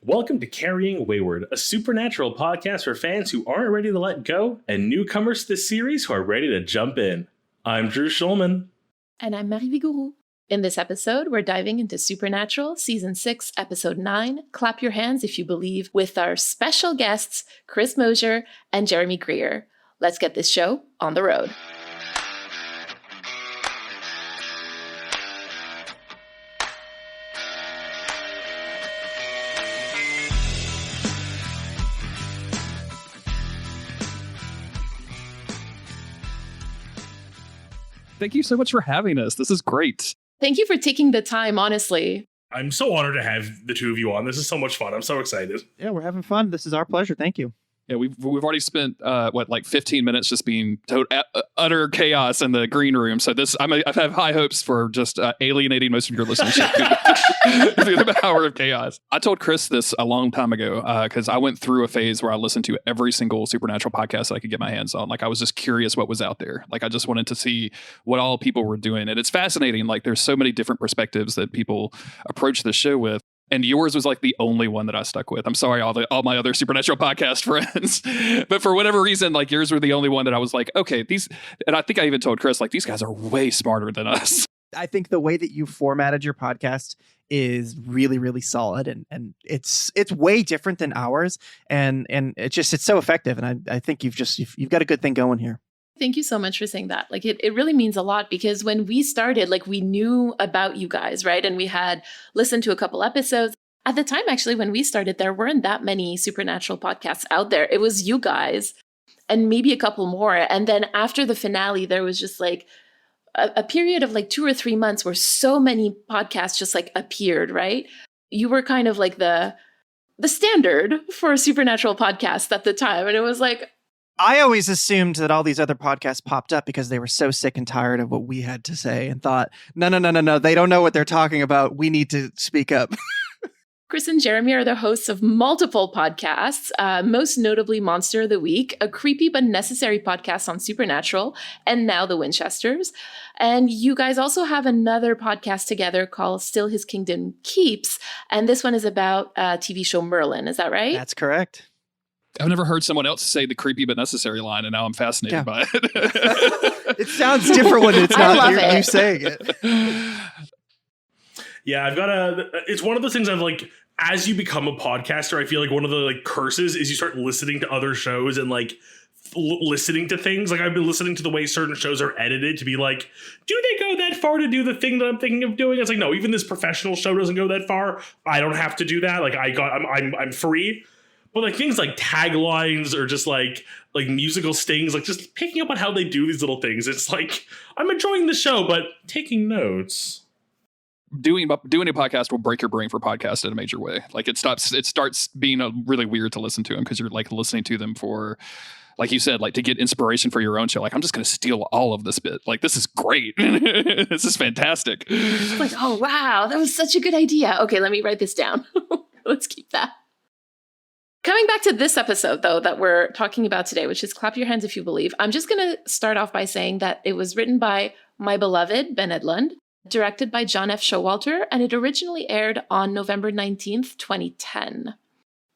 Welcome to Carrying Wayward, a supernatural podcast for fans who aren't ready to let go and newcomers to the series who are ready to jump in. I'm Drew Schulman. And I'm Marie Vigourou. In this episode, we're diving into Supernatural, Season 6, Episode 9, Clap Your Hands If You Believe, with our special guests, Chris Mosier and Jeremy Greer. Let's get this show on the road. Thank you so much for having us. This is great. Thank you for taking the time, honestly. I'm so honored to have the two of you on. This is so much fun. I'm so excited. Yeah, we're having fun. This is our pleasure. Thank you. Yeah, we've already spent 15 minutes just being utter chaos in the green room. So I have high hopes for just alienating most of your listenership through the power of chaos. I told Chris this a long time ago because I went through a phase where I listened to every single Supernatural podcast that I could get my hands on. Like I was just curious what was out there. Like I just wanted to see what all people were doing, and it's fascinating. Like there's so many different perspectives that people approach the show with. And yours was like the only one that I stuck with. I'm sorry, all my other Supernatural podcast friends, but for whatever reason, like yours were the only one that I was like, okay, and I think I even told Chris, like these guys are way smarter than us. I think the way that you formatted your podcast is really, really solid, and it's way different than ours, and it's so effective. And I think you've got a good thing going here. Thank you so much for saying that. Like it really means a lot because when we started, like we knew about you guys, right? And we had listened to a couple episodes. At the time, actually, when we started, there weren't that many Supernatural podcasts out there. It was you guys and maybe a couple more. And then after the finale, there was just like a period of like 2 or 3 months where so many podcasts just like appeared, right? You were kind of like the standard for a Supernatural podcast at the time. And it was like, I always assumed that all these other podcasts popped up because they were so sick and tired of what we had to say and thought, no, they don't know what they're talking about. We need to speak up. Chris and Jeremy are the hosts of multiple podcasts, most notably Monster of the Week, a creepy but necessary podcast on Supernatural, and now The Winchesters. And you guys also have another podcast together called Still His Kingdom Keeps, and this one is about TV show Merlin. Is that right? That's correct. I've never heard someone else say the creepy but necessary line, and now I'm fascinated by it. It sounds different when it's not you saying it. Yeah, it's one of those things I've like, as you become a podcaster, I feel like one of the like curses is you start listening to other shows and like listening to things. Like I've been listening to the way certain shows are edited to be like, do they go that far to do the thing that I'm thinking of doing? It's like, no, even this professional show doesn't go that far. I don't have to do that. Like I'm free. But like things like taglines or just like musical stings, like just picking up on how they do these little things. It's like, I'm enjoying the show, but taking notes. Doing a podcast will break your brain for podcasts in a major way. Like it starts being really weird to listen to them because you're like listening to them for, like you said, like to get inspiration for your own show. Like I'm just going to steal all of this bit. Like this is great. This is fantastic. It's like, oh wow, that was such a good idea. Okay, let me write this down. Let's keep that. Coming back to this episode, though, that we're talking about today, which is Clap Your Hands If You Believe, I'm just going to start off by saying that it was written by my beloved Ben Edlund, directed by John F. Showalter, and it originally aired on November 19th, 2010.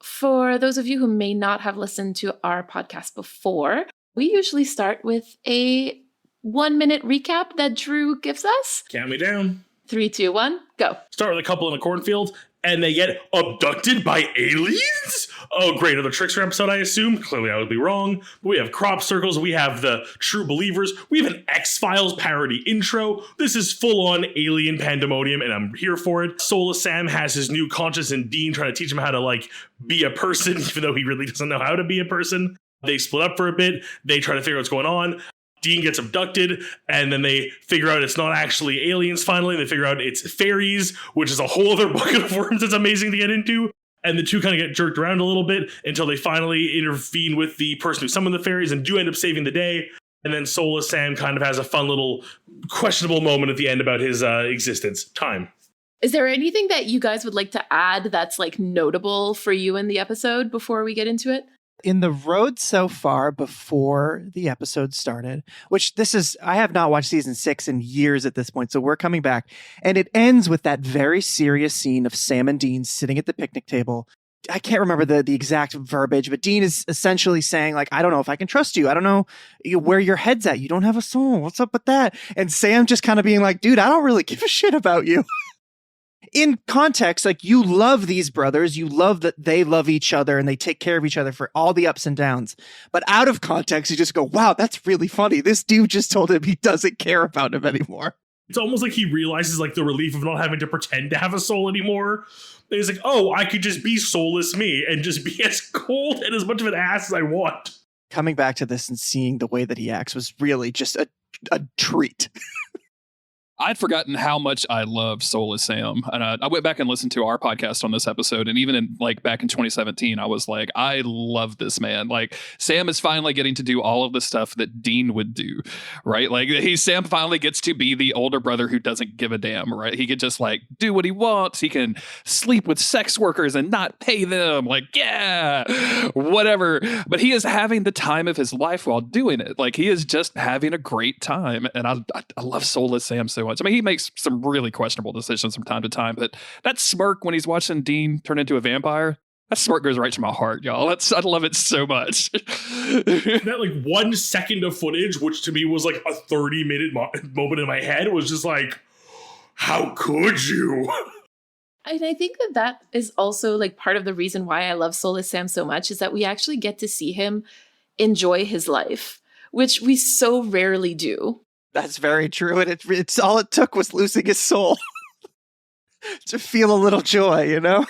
For those of you who may not have listened to our podcast before, we usually start with a 1-minute recap that Drew gives us. Count me down. 3, 2, 1, go. Start with a couple in a cornfield, and they get abducted by aliens? Oh, great. Another Trickster episode, I assume. Clearly, I would be wrong. But we have crop circles. We have the True Believers. We have an X-Files parody intro. This is full-on alien pandemonium, and I'm here for it. Soulless Sam has his new conscience and Dean trying to teach him how to, like, be a person, even though he really doesn't know how to be a person. They split up for a bit. They try to figure out what's going on. Dean gets abducted, and then they figure out it's not actually aliens finally. They figure out it's fairies, which is a whole other bucket of worms that's amazing to get into. And the two kind of get jerked around a little bit until they finally intervene with the person who summoned the fairies and do end up saving the day. And then Soulless Sam kind of has a fun little questionable moment at the end about his existence. Time. Is there anything that you guys would like to add that's like notable for you in the episode before we get into it? In the road so far before the episode started, which I have not watched season 6 in years at this point, so we're coming back. And it ends with that very serious scene of Sam and Dean sitting at the picnic table, I can't remember the exact verbiage, but Dean is essentially saying, like, I don't know if I can trust you. I don't know where your head's at. You don't have a soul. What's up with that? And Sam just kind of being like, dude, I don't really give a shit about you. In context, like, you love these brothers. You love that they love each other and they take care of each other for all the ups and downs. But out of context, you just go, wow, that's really funny. This dude just told him he doesn't care about him anymore. It's almost like he realizes like the relief of not having to pretend to have a soul anymore. And he's like, oh, I could just be soulless me and just be as cold and as much of an ass as I want. Coming back to this and seeing the way that he acts was really just a treat. I'd forgotten how much I loved Soulless Sam. And I went back and listened to our podcast on this episode. And even in like back in 2017, I was like, I love this man. Like, Sam is finally getting to do all of the stuff that Dean would do, right? Like, Sam finally gets to be the older brother who doesn't give a damn, right? He could just like do what he wants. He can sleep with sex workers and not pay them. Like, yeah, whatever. But he is having the time of his life while doing it. Like, he is just having a great time. And I love Soulless Sam so much. I mean, he makes some really questionable decisions from time to time, but that smirk when he's watching Dean turn into a vampire, that smirk goes right to my heart, y'all. I love it so much. That like 1 second of footage, which to me was like a 30-minute moment in my head, was just like, how could you? And I think that is also like part of the reason why I love Soulless Sam so much, is that we actually get to see him enjoy his life, which we so rarely do. That's very true. And it's all it took was losing his soul to feel a little joy, you know?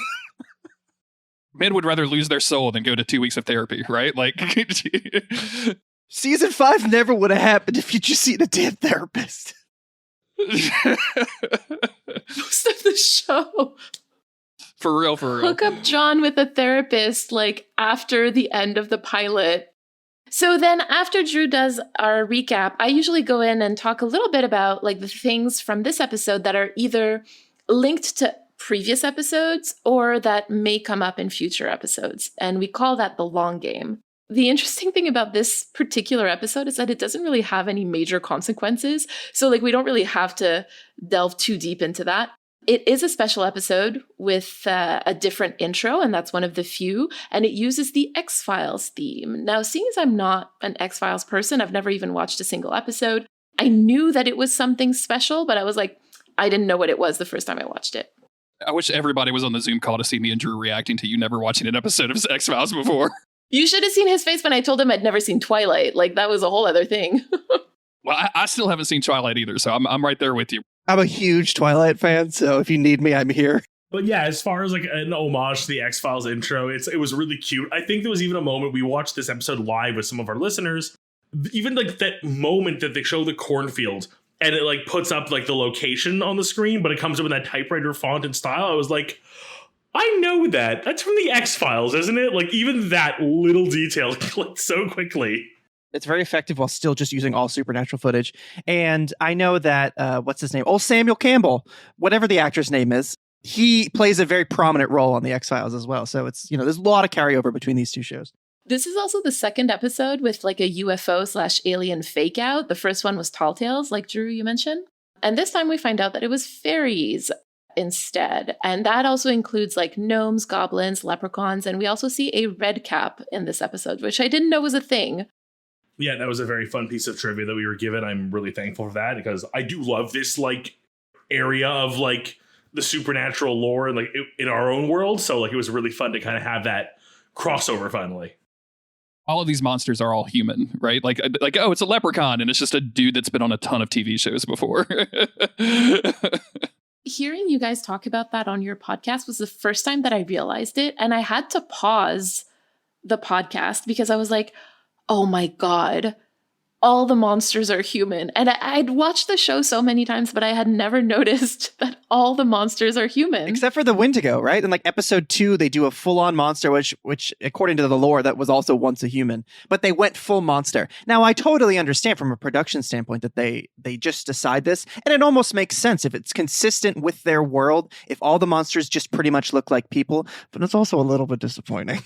Men would rather lose their soul than go to 2 weeks of therapy, right? Like, Season 5 never would have happened if you just seen a damn therapist. Most of the show. For real. Hook up John with a therapist like after the end of the pilot. So then after Drew does our recap, I usually go in and talk a little bit about like the things from this episode that are either linked to previous episodes or that may come up in future episodes. And we call that the long game. The interesting thing about this particular episode is that it doesn't really have any major consequences. So like we don't really have to delve too deep into that. It is a special episode with a different intro, and that's one of the few, and it uses the X-Files theme. Now, seeing as I'm not an X-Files person, I've never even watched a single episode, I knew that it was something special, but I was like, I didn't know what it was the first time I watched it. I wish everybody was on the Zoom call to see me and Drew reacting to you never watching an episode of X-Files before. You should have seen his face when I told him I'd never seen Twilight. Like, that was a whole other thing. Well, I still haven't seen Twilight either, so I'm right there with you. I'm a huge Twilight fan, so if you need me, I'm here. But yeah, as far as like an homage to the X-Files intro, it was really cute. I think there was even a moment we watched this episode live with some of our listeners. Even like that moment that they show the cornfield and it like puts up like the location on the screen, but it comes up in that typewriter font and style. I was like, I know that. That's from the X-Files, isn't it? Like even that little detail clicked so quickly. It's very effective while still just using all supernatural footage. And I know that, what's his name? Old Samuel Campbell, whatever the actor's name is, he plays a very prominent role on the X-Files as well. So it's, there's a lot of carryover between these two shows. This is also the second episode with like a UFO/alien fake out. The first one was Tall Tales, like Drew, you mentioned. And this time we find out that it was fairies instead. And that also includes like gnomes, goblins, leprechauns. And we also see a red cap in this episode, which I didn't know was a thing. Yeah, that was a very fun piece of trivia that we were given. I'm really thankful for that because I do love this like area of like the supernatural lore and like in our own world. So like it was really fun to kind of have that crossover finally. All of these monsters are all human, right? Like, oh, it's a leprechaun, and it's just a dude that's been on a ton of TV shows before. Hearing you guys talk about that on your podcast was the first time that I realized it. And I had to pause the podcast because I was like, oh my God, all the monsters are human. And I'd watched the show so many times, but I had never noticed that all the monsters are human. Except for the Wendigo, right? In like episode 2, they do a full-on monster, which according to the lore, that was also once a human. But they went full monster. Now, I totally understand from a production standpoint that they just decide this. And it almost makes sense if it's consistent with their world, if all the monsters just pretty much look like people. But it's also a little bit disappointing.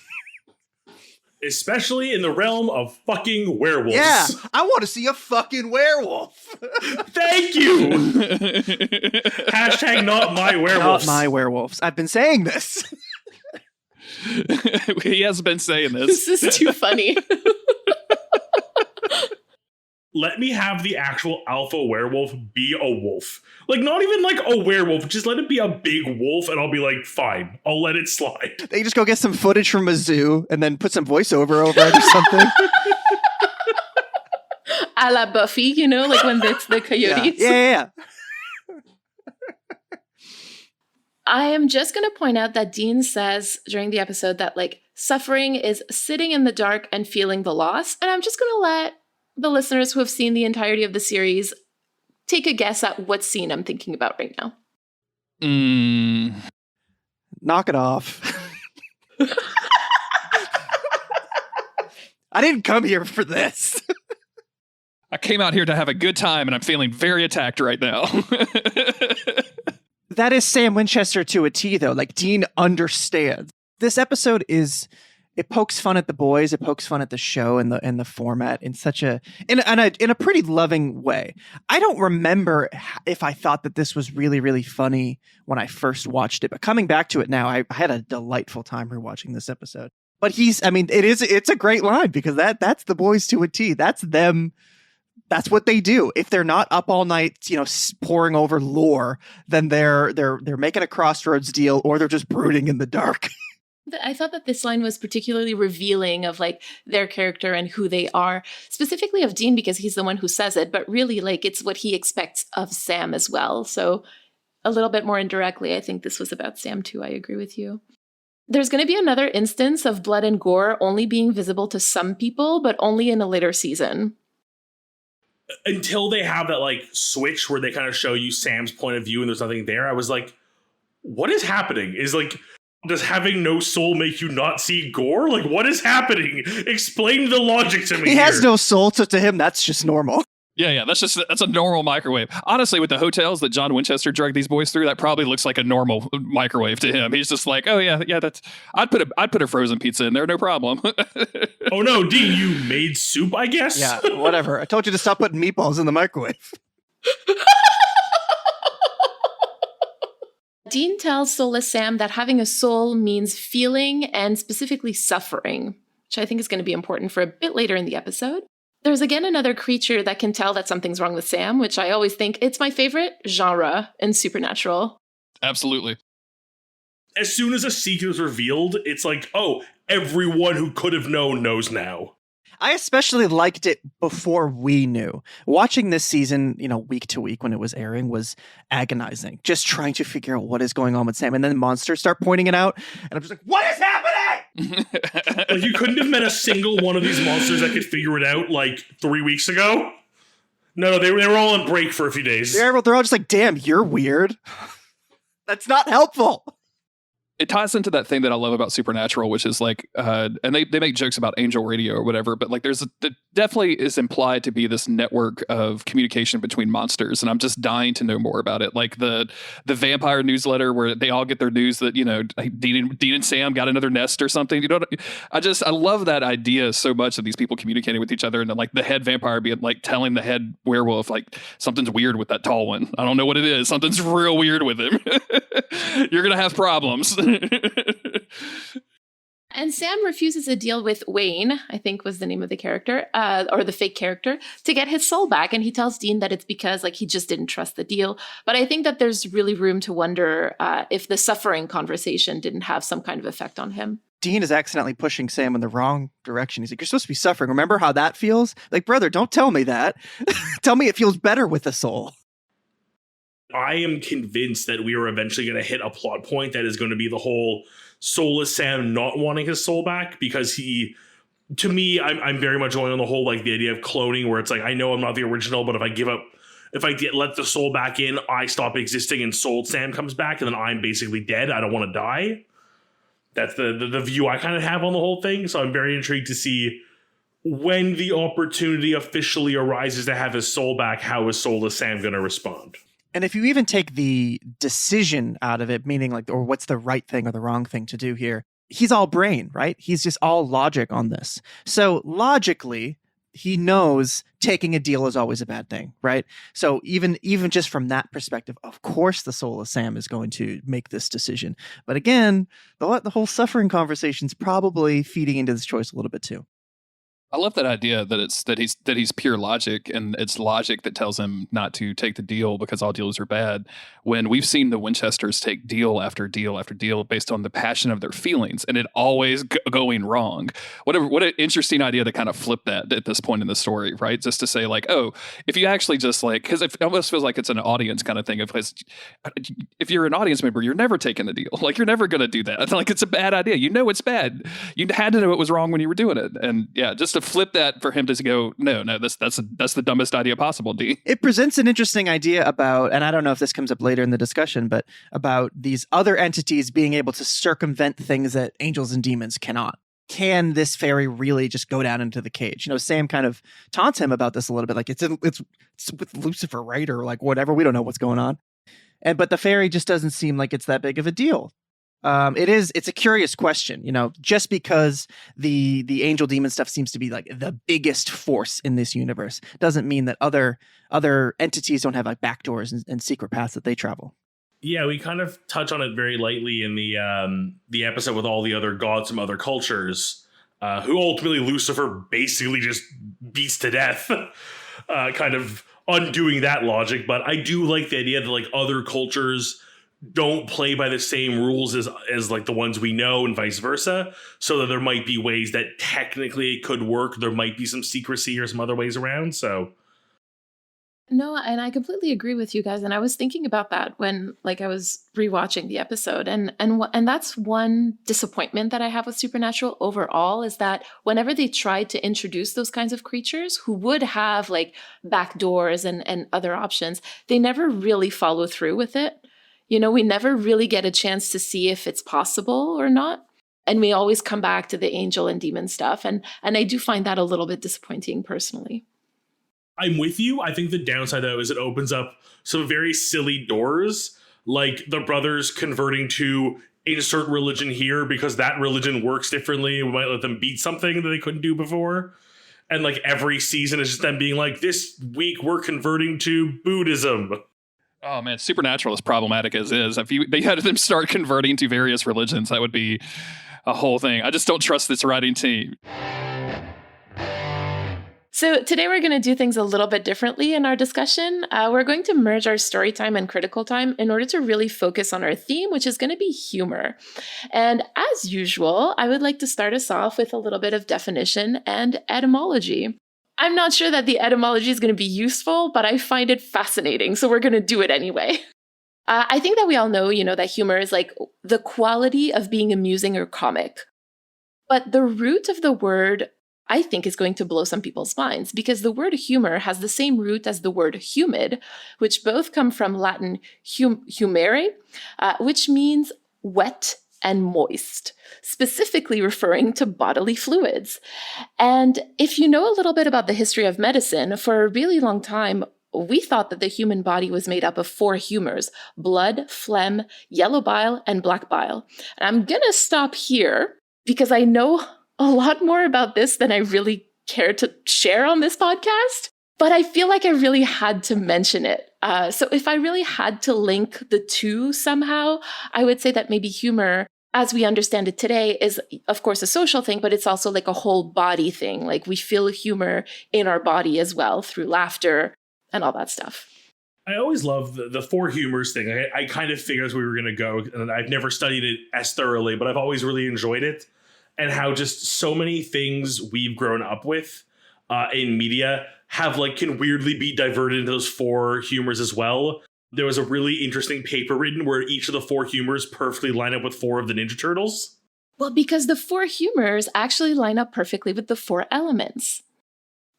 Especially in the realm of fucking werewolves. Yeah, I want to see a fucking werewolf. Thank you. Hashtag not my werewolves. Not my werewolves. I've been saying this. He has been saying this. This is too funny. Let me have the actual alpha werewolf be a wolf. Like, not even like a werewolf, just let it be a big wolf, and I'll be like, fine, I'll let it slide. They just go get some footage from a zoo and then put some voiceover over it or something. A la Buffy, you know, like when it's the coyotes. Yeah. I am just going to point out that Dean says during the episode that like suffering is sitting in the dark and feeling the loss. And I'm just going to let the listeners who have seen the entirety of the series take a guess at what scene I'm thinking about right now. Knock it off. I didn't come here for this. I came out here to have a good time, and I'm feeling very attacked right now. That is Sam Winchester to a T, though. Like, Dean understands. This episode it pokes fun at the boys. It pokes fun at the show and the format in such in a pretty loving way. I don't remember if I thought that this was really, really funny when I first watched it, but coming back to it now, I had a delightful time rewatching this episode. But it's a great line because that's the boys to a T. That's them. That's what they do. If they're not up all night, poring over lore, then they're making a Crossroads deal, or they're just brooding in the dark. I thought that this line was particularly revealing of like their character and who they are, specifically of Dean because he's the one who says it, but really like it's what he expects of Sam as well. So a little bit more indirectly, I think this was about Sam too. I agree with you. There's going to be another instance of blood and gore only being visible to some people, but only in a later season. Until they have that like switch where they kind of show you Sam's point of view and there's nothing there, I was like, what is happening? Does having no soul make you not see gore? Like, what is happening? Explain the logic to me. He has no soul, so to him, that's just normal. Yeah, that's a normal microwave. Honestly, with the hotels that John Winchester dragged these boys through, that probably looks like a normal microwave to him. He's just like, oh yeah, that's. I'd put a frozen pizza in there, no problem. Oh no, Dean, you made soup, I guess. Yeah, whatever. I told you to stop putting meatballs in the microwave. Dean tells soulless Sam that having a soul means feeling and specifically suffering, which I think is going to be important for a bit later in the episode. There's again another creature that can tell that something's wrong with Sam, which I always think it's my favorite genre in Supernatural. Absolutely. As soon as a secret is revealed, it's like, oh, everyone who could have known knows now. I especially liked it before we knew. Watching this season, week to week when it was airing was agonizing. Just trying to figure out what is going on with Sam. And then monsters start pointing it out. And I'm just like, what is happening? Like, you couldn't have met a single one of these monsters that could figure it out like 3 weeks ago. No, they were all on break for a few days. They're all just like, damn, you're weird. That's not helpful. It ties into that thing that I love about Supernatural, which is like, and they make jokes about Angel Radio or whatever, but like there definitely is implied to be this network of communication between monsters, and I'm just dying to know more about it. Like the vampire newsletter where they all get their news that Dean and Sam got another nest or something. I love that idea so much of these people communicating with each other, and then like the head vampire being like telling the head werewolf like something's weird with that tall one. I don't know what it is. Something's real weird with him. You're gonna have problems. And Sam refuses a deal with Wayne, I think was the name of the character, or the fake character, to get his soul back. And he tells Dean that it's because he just didn't trust the deal. But I think that there's really room to wonder if the suffering conversation didn't have some kind of effect on him. Dean is accidentally pushing Sam in the wrong direction. He's like, you're supposed to be suffering. Remember how that feels? Like, brother, don't tell me that. Tell me it feels better with a soul. I am convinced that we are eventually going to hit a plot point that is going to be the whole soulless Sam not wanting his soul back, because to me, I'm very much going on the whole, like the idea of cloning, where it's like, I know I'm not the original, but if I let the soul back in, I stop existing and soul Sam comes back and then I'm basically dead. I don't want to die. That's the view I kind of have on the whole thing. So I'm very intrigued to see when the opportunity officially arises to have his soul back, how is soulless Sam going to respond? And if you even take the decision out of it, meaning or what's the right thing or the wrong thing to do here, he's all brain, right? He's just all logic on this. So logically, he knows taking a deal is always a bad thing, right? So even just from that perspective, of course the soul of Sam is going to make this decision. But again, the whole suffering conversation is probably feeding into this choice a little bit too. I love that idea that he's pure logic, and it's logic that tells him not to take the deal because all deals are bad. When we've seen the Winchesters take deal after deal after deal based on the passion of their feelings, and it always going wrong. What an interesting idea to kind of flip that at this point in the story, right? Just to say like, oh, if you actually just like, because it almost feels like it's an audience kind of thing. If you're an audience member, you're never taking the deal. Like you're never going to do that. Like it's a bad idea. You know it's bad. You had to know it was wrong when you were doing it, and yeah, just to flip that for him to go, no, that's the dumbest idea possible, D. It presents an interesting idea about, and I don't know if this comes up later in the discussion, but about these other entities being able to circumvent things that angels and demons cannot. Can this fairy really just go down into the cage? You know, Sam kind of taunts him about this a little bit, like it's with Lucifer, right? Or like whatever. We don't know what's going on. But the fairy just doesn't seem like it's that big of a deal. It's a curious question, you know, just because the angel demon stuff seems to be like the biggest force in this universe doesn't mean that other entities don't have like backdoors and secret paths that they travel. Yeah, we kind of touch on it very lightly in the episode with all the other gods from other cultures, who ultimately Lucifer basically just beats to death, kind of undoing that logic. But I do like the idea that like other cultures don't play by the same rules as like the ones we know and vice versa, so that there might be ways that technically it could work. There might be some secrecy or some other ways around. So no, and I completely agree with you guys. And I was thinking about that when like I was rewatching the episode, and that's one disappointment that I have with Supernatural overall, is that whenever they tried to introduce those kinds of creatures who would have like back doors and other options, they never really follow through with it. You know, we never really get a chance to see if it's possible or not. And we always come back to the angel and demon stuff. And I do find that a little bit disappointing personally. I'm with you. I think the downside, though, is it opens up some very silly doors, like the brothers converting to insert religion here because that religion works differently. We might let them beat something that they couldn't do before. And like every season is just them being like, this week we're converting to Buddhism. Oh man, Supernatural is problematic as is. If they had them start converting to various religions, that would be a whole thing. I just don't trust this writing team. So today we're going to do things a little bit differently in our discussion. We're going to merge our story time and critical time in order to really focus on our theme, which is going to be humor. And as usual, I would like to start us off with a little bit of definition and etymology. I'm not sure that the etymology is going to be useful, but I find it fascinating, so we're going to do it anyway. I think that we all know, that humor is like the quality of being amusing or comic. But the root of the word, I think, is going to blow some people's minds, because the word humor has the same root as the word humid, which both come from Latin humere, which means wet and moist, specifically referring to bodily fluids. And if you know a little bit about the history of medicine, for a really long time, we thought that the human body was made up of 4 humors: blood, phlegm, yellow bile, and black bile. And I'm going to stop here because I know a lot more about this than I really care to share on this podcast, but I feel like I really had to mention it. So if I really had to link the two somehow, I would say that maybe humor, as we understand it today, is of course a social thing, but it's also like a whole body thing. Like we feel humor in our body as well through laughter and all that stuff. I always love the 4 humors thing. I kind of figured we were going to go, and I've never studied it as thoroughly, but I've always really enjoyed it. And how just so many things we've grown up with in media can weirdly be diverted into those 4 humors as well. There was a really interesting paper written where each of the 4 humors perfectly line up with 4 of the Ninja Turtles. Well, because the 4 humors actually line up perfectly with the 4 elements.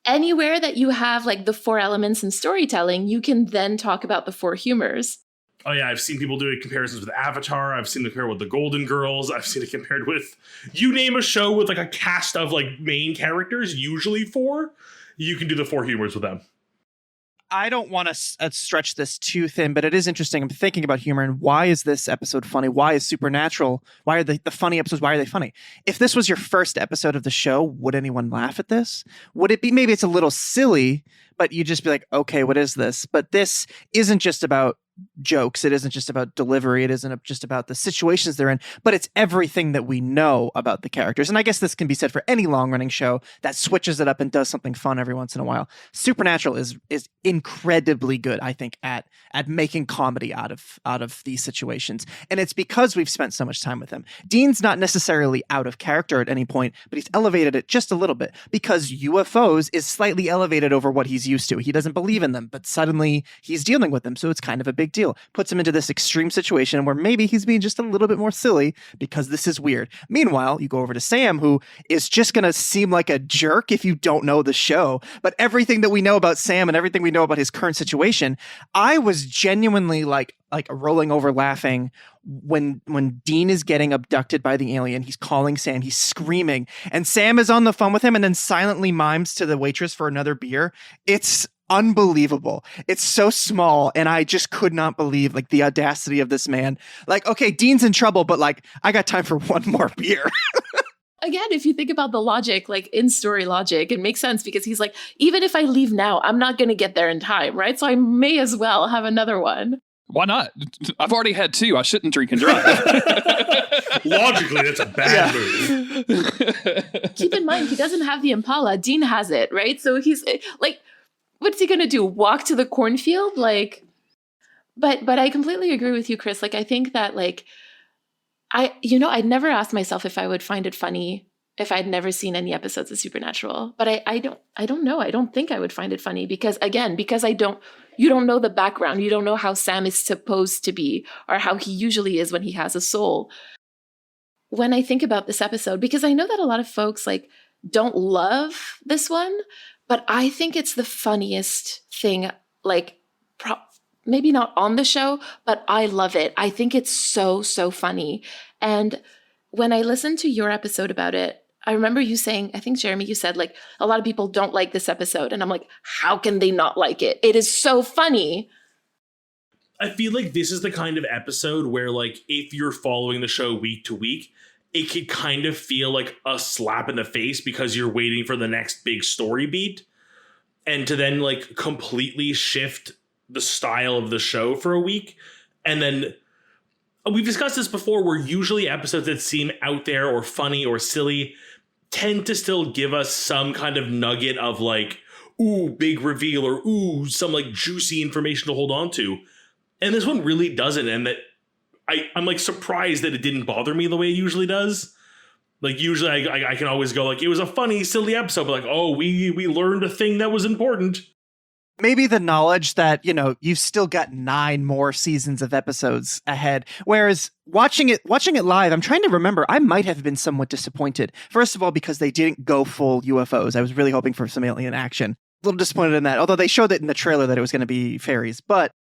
Anywhere that you have like the 4 elements in storytelling, you can then talk about the 4 humors. Oh yeah, I've seen people do comparisons with Avatar. I've seen it compared with the Golden Girls. I've seen it compared with, you name a show with like a cast of like main characters, usually 4. You can do the 4 humors with them. I don't want to stretch this too thin, but it is interesting. I'm thinking about humor and why is this episode funny? Why is Supernatural? Why are the funny episodes? Why are they funny? If this was your first episode of the show, would anyone laugh at this? Would it be maybe it's a little silly, but you just be like, okay, what is this? But this isn't just about jokes. It isn't just about delivery. It isn't just about the situations they're in, but it's everything that we know about the characters. And I guess this can be said for any long-running show that switches it up and does something fun every once in a while. Supernatural is incredibly good, I think, at making comedy out of these situations. And it's because we've spent so much time with him. Dean's not necessarily out of character at any point, but he's elevated it just a little bit because UFOs is slightly elevated over what he's used to. He doesn't believe in them, but suddenly he's dealing with them. So it's kind of a big deal. Puts him into this extreme situation where maybe he's being just a little bit more silly because this is weird. Meanwhile, you go over to Sam, who is just going to seem like a jerk if you don't know the show. But everything that we know about Sam and everything we know about his current situation, I was genuinely like rolling over laughing when Dean is getting abducted by the alien. He's calling Sam, he's screaming, and Sam is on the phone with him and then silently mimes to the waitress for another beer. It's unbelievable. It's so small, and I just could not believe like the audacity of this man. Like, okay, Dean's in trouble, but like I got time for one more beer. Again, if you think about the logic, like in story logic, it makes sense because he's like, even if I leave now, I'm not going to get there in time, right? So I may as well have another one. Why not? I've already had 2. I shouldn't drink and drive. Logically, that's a bad move. Keep in mind, he doesn't have the Impala. Dean has it, right? So he's like, what's he going to do? Walk to the cornfield? Like, but I completely agree with you, Chris. Like, I think that like, I'd never asked myself if I would find it funny if I'd never seen any episodes of Supernatural, but I don't know. I don't think I would find it funny because you don't know the background. You don't know how Sam is supposed to be or how he usually is when he has a soul. When I think about this episode, because I know that a lot of folks like don't love this one, but I think it's the funniest thing, like maybe not on the show, but I love it. I think it's so, so funny. And when I listened to your episode about it, I remember you saying, I think, Jeremy, you said, like, a lot of people don't like this episode. And I'm like, how can they not like it? It is so funny. I feel like this is the kind of episode where, like, if you're following the show week to week, it could kind of feel like a slap in the face because you're waiting for the next big story beat. And to then, like, completely shift the style of the show for a week. And then we've discussed this before, where usually episodes that seem out there or funny or silly tend to still give us some kind of nugget of like, ooh, big reveal, or ooh, some like juicy information to hold on to. And this one really doesn't. And that I'm like surprised that it didn't bother me the way it usually does. Like usually I can always go like, it was a funny, silly episode, but like, oh, we learned a thing that was important. Maybe the knowledge that, you've still got 9 more seasons of episodes ahead. Whereas watching it live, I'm trying to remember, I might have been somewhat disappointed. First of all, because they didn't go full UFOs. I was really hoping for some alien action. A little disappointed in that, although they showed it in the trailer that it was going to be fairies.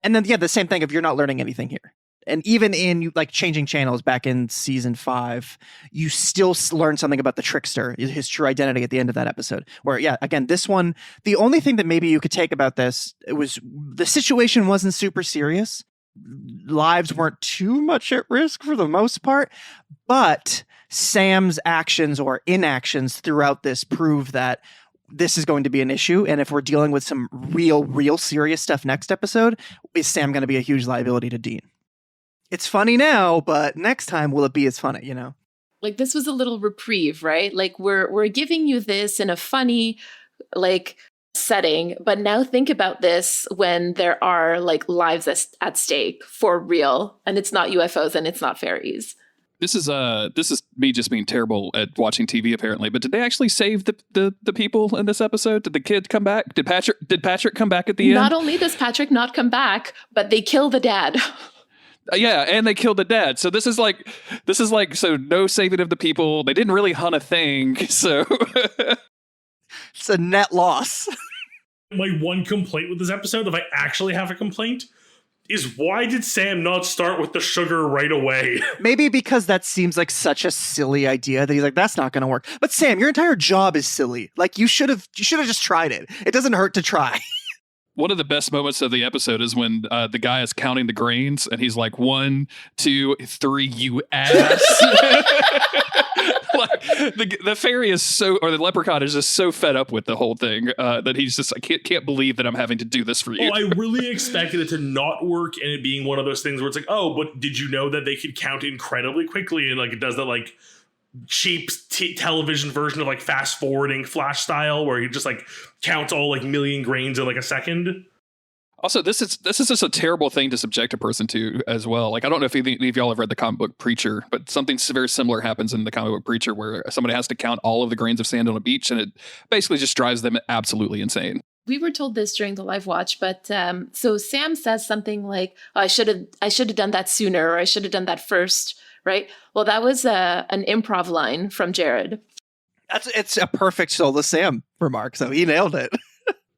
And then, the same thing if you're not learning anything here. And even in like changing channels back in season 5, you still learn something about the trickster, his true identity at the end of that episode. Where, yeah, again, this one, the only thing that maybe you could take about this, it was the situation wasn't super serious. Lives weren't too much at risk for the most part, but Sam's actions or inactions throughout this prove that this is going to be an issue. And if we're dealing with some real serious stuff next episode, is Sam going to be a huge liability to Dean? It's funny now, but next time will it be as funny, Like this was a little reprieve, right? Like we're giving you this in a funny like setting, but now think about this when there are like lives at stake for real, and it's not UFOs and it's not fairies. This is me just being terrible at watching TV apparently, but did they actually save the people in this episode? Did the kid come back? Did Patrick come back at the end? Not only does Patrick not come back, but they kill the dad. Yeah, and they killed the dad. So this is like so no saving of the people. They didn't really hunt a thing. So it's a net loss. My one complaint with this episode, if I actually have a complaint, is why did Sam not start with the sugar right away? Maybe because that seems like such a silly idea that he's like, that's not going to work. But Sam, your entire job is silly. Like you should have just tried it. It doesn't hurt to try. One of the best moments of the episode is when the guy is counting the grains and he's like, 1, 2, 3, you ass. Like the fairy is so, or the leprechaun is just so fed up with the whole thing that he's just, I can't believe that I'm having to do this for you. Oh, I really expected it to not work and it being one of those things where it's like, oh, but did you know that they could count incredibly quickly and like it does that like cheap television version of like fast forwarding Flash style where he just like counts all like million grains in like a second. Also, this is just a terrible thing to subject a person to as well. Like, I don't know if any of y'all have read the comic book Preacher, but something very similar happens in the comic book Preacher where somebody has to count all of the grains of sand on a beach, and it basically just drives them absolutely insane. We were told this during the live watch, but so Sam says something like, oh, I should have done that sooner, or I should have done that first, right? Well, that was an improv line from Jared. It's a perfect Soulless Sam remark, so he nailed it.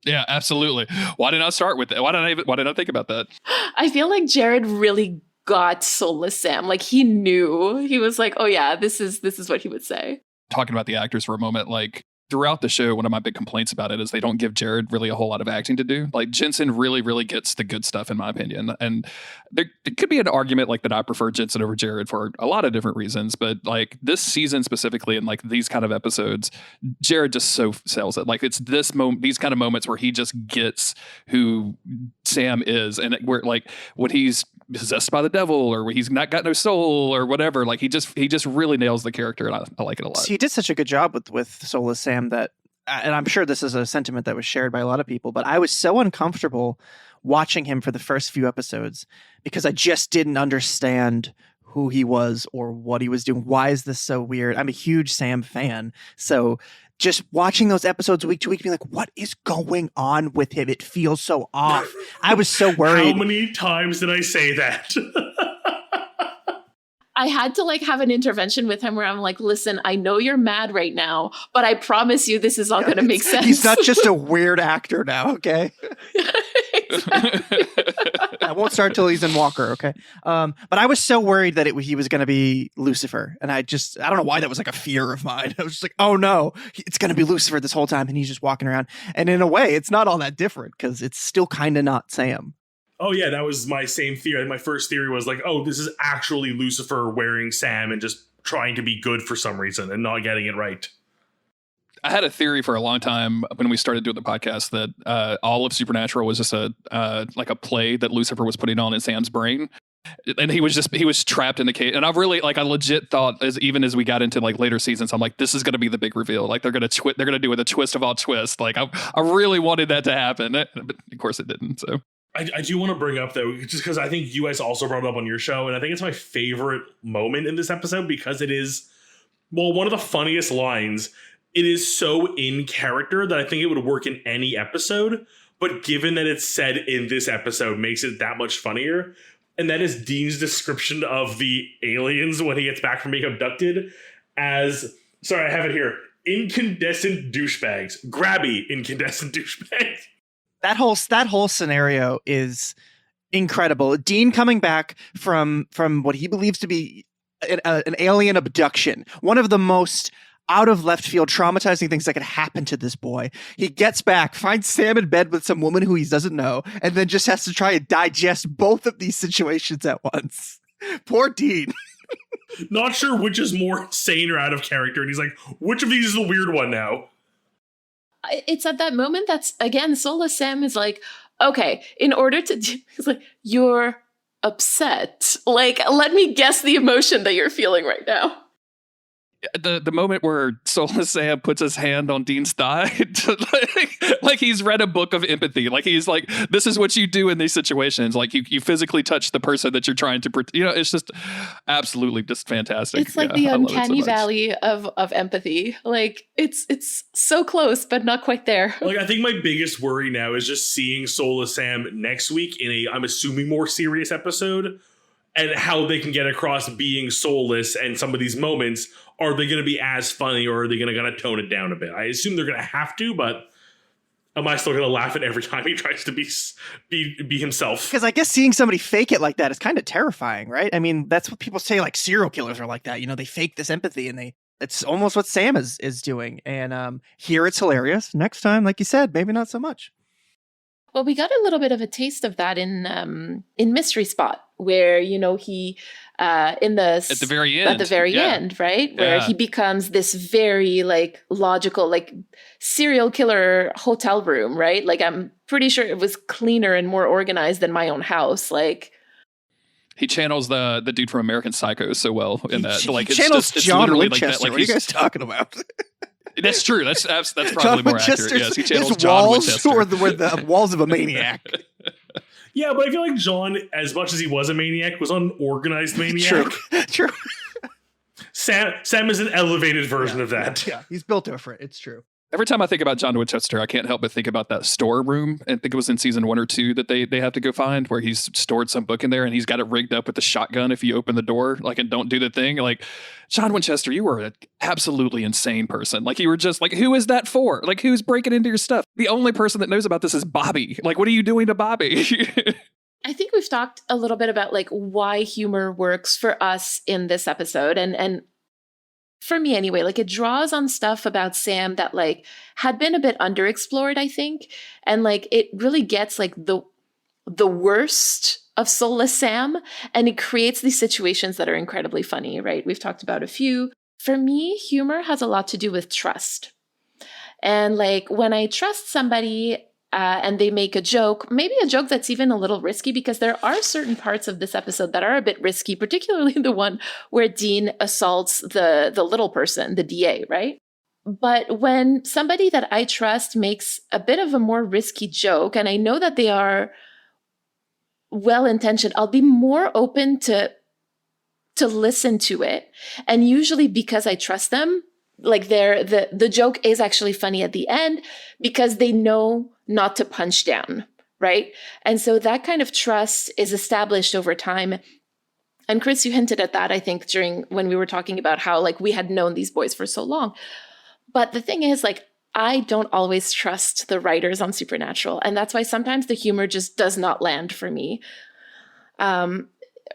Yeah, absolutely. Why didn't I start with that? Why didn't I think about that? I feel like Jared really got Soulless Sam. Like he knew. He was like, oh yeah, this is what he would say. Talking about the actors for a moment, like throughout the show, one of my big complaints about it is they don't give Jared really a whole lot of acting to do. Like Jensen really, really gets the good stuff in my opinion. And there could be an argument like that I prefer Jensen over Jared for a lot of different reasons. But like this season specifically and like these kind of episodes, Jared just so sells it. Like it's these kind of moments where he just gets who Sam is. And where like when he's possessed by the devil or when he's not got no soul or whatever, like he just really nails the character. And I like it a lot. So he did such a good job with Soulless Sam that, and I'm sure this is a sentiment that was shared by a lot of people, but I was so uncomfortable watching him for the first few episodes because I just didn't understand who he was or what he was doing. Why is this so weird? I'm a huge Sam fan. So just watching those episodes week to week, being like, what is going on with him? It feels so off. I was so worried. How many times did I say that? I had to like have an intervention with him where I'm like, listen, I know you're mad right now, but I promise you this is all going to make sense. He's not just a weird actor now, okay? I won't start till he's in Walker, okay? But I was so worried that he was going to be Lucifer. And I don't know why that was like a fear of mine. I was just like, oh no, it's going to be Lucifer this whole time. And he's just walking around. And in a way, it's not all that different because it's still kind of not Sam. Oh yeah, that was my same theory. My first theory was like, oh, this is actually Lucifer wearing Sam and just trying to be good for some reason and not getting it right. I had a theory for a long time when we started doing the podcast that all of Supernatural was just like a play that Lucifer was putting on in Sam's brain. And he was trapped in the cage. And I really I legit thought even as we got into like later seasons, I'm like, this is going to be the big reveal. Like they're going to do with a twist of all twists. Like I really wanted that to happen, but of course it didn't. So. I do want to bring up, though, just because I think you guys also brought it up on your show, and I think it's my favorite moment in this episode because it is, well, one of the funniest lines. It is so in character that I think it would work in any episode, but given that it's said in this episode makes it that much funnier. And that is Dean's description of the aliens when he gets back from being abducted as, sorry, I have it here, incandescent douchebags. Grabby incandescent douchebags. That whole scenario is incredible. Dean coming back from what he believes to be an alien abduction, one of the most out of left field traumatizing things that could happen to this boy. He gets back, finds Sam in bed with some woman who he doesn't know, and then just has to try and digest both of these situations at once. Poor Dean. Not sure which is more insane or out of character, and he's like, which of these is the weird one now? It's at that moment that's, again, Soulless Sam is like, okay, in order to do, he's like, you're upset. Like, let me guess the emotion that you're feeling right now. The moment where Soulless Sam puts his hand on Dean's thigh, like he's read a book of empathy. Like he's like, this is what you do in these situations. Like you physically touch the person that you're trying to, it's just absolutely just fantastic. It's like the uncanny valley of empathy. Like it's so close, but not quite there. Like I think my biggest worry now is just seeing Soulless Sam next week in a, I'm assuming, more serious episode. And how they can get across being soulless and some of these moments. Are they going to be as funny or are they going to tone it down a bit? I assume they're going to have to, but am I still going to laugh at every time he tries to be himself? Because I guess seeing somebody fake it like that is kind of terrifying, right? I mean, that's what people say, like serial killers are like that. You know, they fake this empathy and it's almost what Sam is doing. And here it's hilarious. Next time, like you said, maybe not so much. Well, we got a little bit of a taste of that in Mystery Spot, where he at the very end, right, where he becomes this very like logical, like serial killer hotel room, right? Like I'm pretty sure it was cleaner and more organized than my own house. Like he channels the dude from American Psycho so well in that. Like it's channels just John literally Winchester. like that. Like what are you guys talking about? That's true. That's probably John more accurate. Yes, he channels his John walls Winchester. were the walls of a maniac. Yeah, but I feel like John, as much as he was a maniac, was an organized maniac. True. Sam is an elevated version of that. Yeah, he's built different. It's true. Every time I think about John Winchester, I can't help but think about that storeroom. I think it was in season 1 or 2 that they have to go find, where he's stored some book in there and he's got it rigged up with the shotgun if you open the door, like, and don't do the thing. Like, John Winchester, you were an absolutely insane person. Like, you were just like, who is that for? Like, who's breaking into your stuff? The only person that knows about this is Bobby. Like, what are you doing to Bobby? I think we've talked a little bit about like why humor works for us in this episode, and for me anyway, like it draws on stuff about Sam that like had been a bit underexplored, I think. And like it really gets like the worst of soulless Sam, and it creates these situations that are incredibly funny, right? We've talked about a few. For me, humor has a lot to do with trust. And like when I trust somebody and they make a joke, maybe a joke that's even a little risky, because there are certain parts of this episode that are a bit risky, particularly the one where Dean assaults the little person, the DA, right? But when somebody that I trust makes a bit of a more risky joke, and I know that they are well-intentioned, I'll be more open to listen to it. And usually because I trust them, like the joke is actually funny at the end because they know not to punch down, right? And so that kind of trust is established over time. And Chris, you hinted at that, I think, during when we were talking about how like we had known these boys for so long. But the thing is, like, I don't always trust the writers on Supernatural. And that's why sometimes the humor just does not land for me.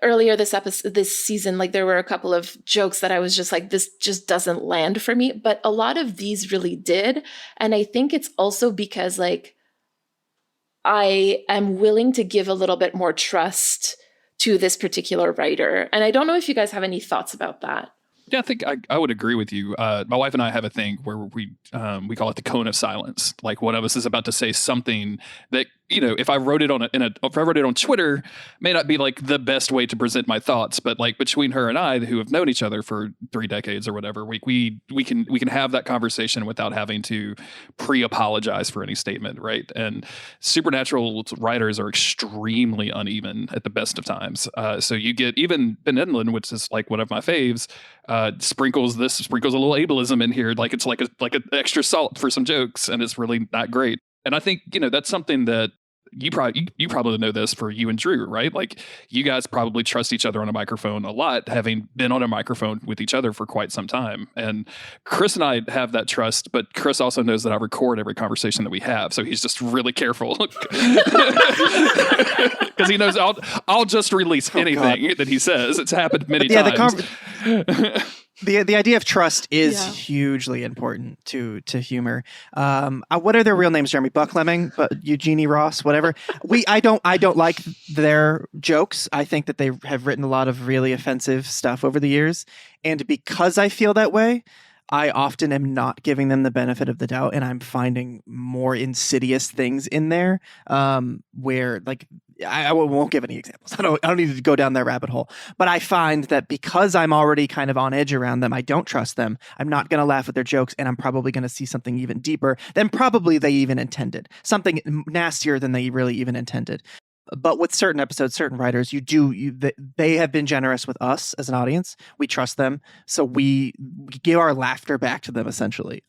Earlier this season, like there were a couple of jokes that I was just like, this just doesn't land for me. But a lot of these really did. And I think it's also because like I am willing to give a little bit more trust to this particular writer. And I don't know if you guys have any thoughts about that. Yeah, I think I would agree with you. My wife and I have a thing where we call it the cone of silence. Like one of us is about to say something that, you know, if I wrote it on Twitter, may not be like the best way to present my thoughts. But like between her and I, who have known each other for 3 decades or whatever, we can have that conversation without having to pre-apologize for any statement, right? And Supernatural writers are extremely uneven at the best of times. So you get even Ben Edlund, which is like one of my faves. Sprinkles a little ableism in here, like it's like an extra salt for some jokes, and it's really not great. And I think, you know, that's something that you probably know this for you and Drew, right? Like you guys probably trust each other on a microphone a lot, having been on a microphone with each other for quite some time. And Chris and I have that trust, but Chris also knows that I record every conversation that we have, so he's just really careful because he knows I'll just release anything that he says. It's happened many times. The idea of trust is hugely important to humor. What are their real names, Jeremy? Buck Lemming, Eugenie Ross, whatever. I don't like their jokes. I think that they have written a lot of really offensive stuff over the years, and because I feel that way, I often am not giving them the benefit of the doubt, and I'm finding more insidious things in there where, like, I won't give any examples. I don't need to go down that rabbit hole. But I find that because I'm already kind of on edge around them, I don't trust them. I'm not going to laugh at their jokes, and I'm probably going to see something even deeper than probably they even intended. Something nastier than they really even intended. But with certain episodes, certain writers, they have been generous with us as an audience. We trust them, so we give our laughter back to them, essentially.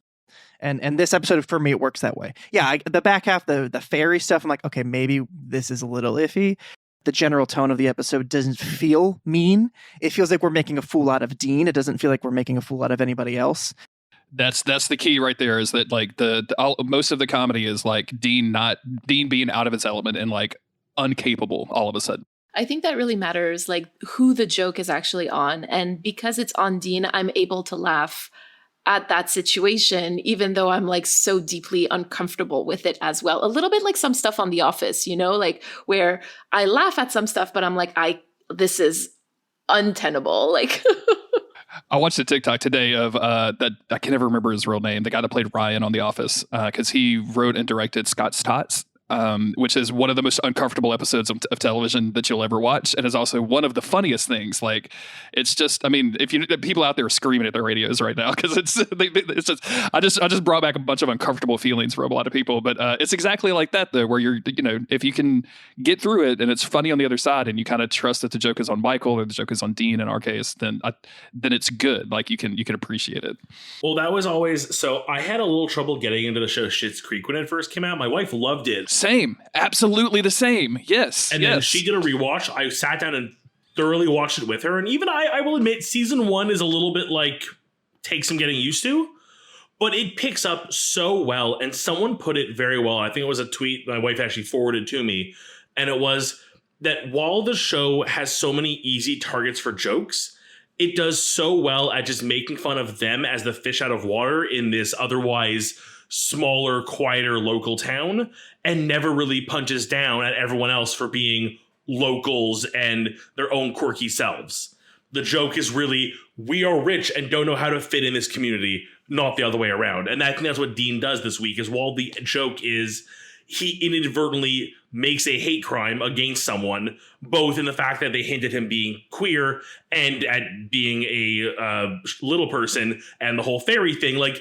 And this episode, for me, it works that way. Yeah, the back half, the fairy stuff, I'm like, okay, maybe this is a little iffy. The general tone of the episode doesn't feel mean. It feels like we're making a fool out of Dean. It doesn't feel like we're making a fool out of anybody else. That's the key right there, is that like most of the comedy is like Dean being out of his element and like uncapable all of a sudden. I think that really matters, like who the joke is actually on. And because it's on Dean, I'm able to laugh at that situation, even though I'm like so deeply uncomfortable with it as well. A little bit like some stuff on The Office, you know, like where I laugh at some stuff, but I'm like, this is untenable. Like, I watched a TikTok today of that I can never remember his real name. The guy that played Ryan on The Office, because he wrote and directed Scott's Tots, which is one of the most uncomfortable episodes of television that you'll ever watch, and is also one of the funniest things. Like, it's just, I mean, if you people out there are screaming at their radios right now because it's just, I just brought back a bunch of uncomfortable feelings for a lot of people. But it's exactly like that though, where you're, you know, if you can get through it and it's funny on the other side, and you kind of trust that the joke is on Michael or the joke is on Dean in our case, then it's good. Like you can appreciate it. Well, that was always, so I had a little trouble getting into the show Schitt's Creek when it first came out. My wife loved it. Same. Absolutely the same. Yes. And yes. then she did a rewatch. I sat down and thoroughly watched it with her. And even I will admit, season 1 is a little bit like, takes some getting used to. But it picks up so well. And someone put it very well. I think it was a tweet my wife actually forwarded to me. And it was that while the show has so many easy targets for jokes, it does so well at just making fun of them as the fish out of water in this otherwise smaller, quieter local town, and never really punches down at everyone else for being locals and their own quirky selves. The joke is really, we are rich and don't know how to fit in this community, not the other way around. And I think that's what Dean does this week, is while the joke is he inadvertently makes a hate crime against someone, both in the fact that they hint at him being queer and at being a little person and the whole fairy thing. Like,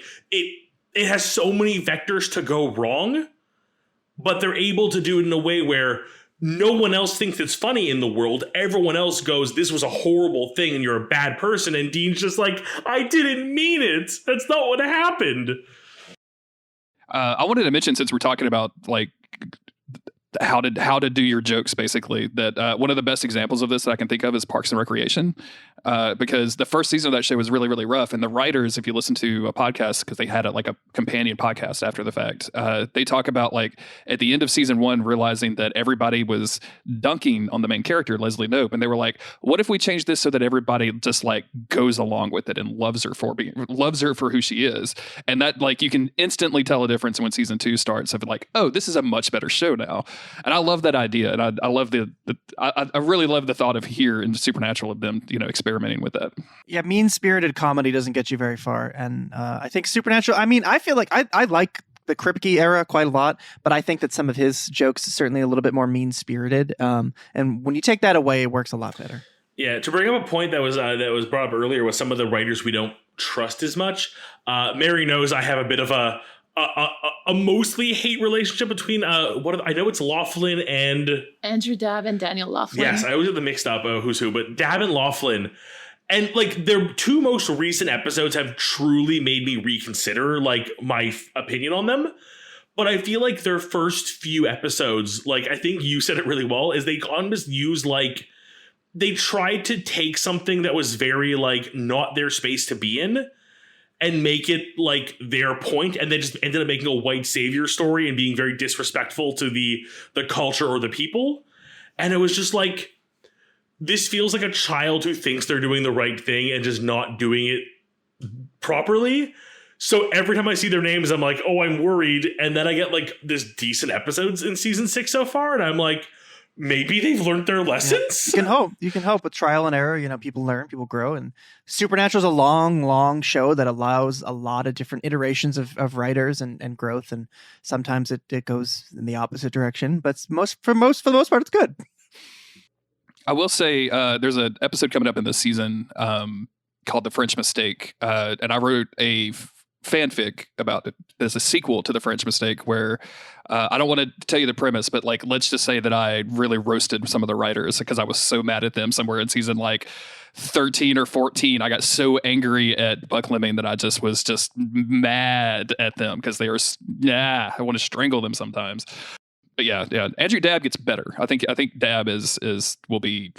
it has so many vectors to go wrong, but they're able to do it in a way where no one else thinks it's funny in the world. Everyone else goes, this was a horrible thing and you're a bad person. And Dean's just like, I didn't mean it. That's not what happened. I wanted to mention, since we're talking about like how to do your jokes, basically, that one of the best examples of this that I can think of is Parks and Recreation, because the first season of that show was really, really rough. And the writers, if you listen to a podcast, because they had a companion podcast after the fact, they talk about, like, at the end of season 1, realizing that everybody was dunking on the main character, Leslie Knope. And they were like, what if we change this so that everybody just like goes along with it and loves her for who she is? And that, like, you can instantly tell a difference when season 2 starts of like, oh, this is a much better show now. And I love that idea. And I love I really love the thought of here in Supernatural of them, you know, experimenting with that. Yeah, mean-spirited comedy doesn't get you very far. And I think Supernatural, I mean, I feel like I like the Kripke era quite a lot, but I think that some of his jokes is certainly a little bit more mean-spirited. And when you take that away, it works a lot better. Yeah, to bring up a point that was brought up earlier with some of the writers we don't trust as much, Mary knows I have a bit of a mostly hate relationship between I know it's Laughlin and Andrew Dabb and Daniel Laughlin. Yes, I always get the mixed up who's who, but Dabb and Laughlin, and like their 2 most recent episodes have truly made me reconsider like my opinion on them. But I feel like their first few episodes, like I think you said it really well, is they almost use like they tried to take something that was very like not their space to be in and make it like their point, and then just ended up making a white savior story and being very disrespectful to the culture or the people. And it was just like, this feels like a child who thinks they're doing the right thing and just not doing it properly. So every time I see their names, I'm like, oh, I'm worried. And then I get like this decent episodes in season 6 so far, and I'm like, maybe they've learned their lessons. Yeah. You can hope with trial and error. You know, people learn, people grow, and Supernatural is a long show that allows a lot of different iterations of writers and growth. And sometimes it goes in the opposite direction, but for the most part, it's good. I will say there's an episode coming up in this season called The French Mistake. And I wrote a fanfic about it. There's a sequel to The French Mistake where I don't want to tell you the premise, but like, let's just say that I really roasted some of the writers because I was so mad at them somewhere in season like 13 or 14. I got so angry at Buck Lemming that I was just mad at them because they were, I want to strangle them sometimes. But yeah. Andrew Dabb gets better. I think Dabb will be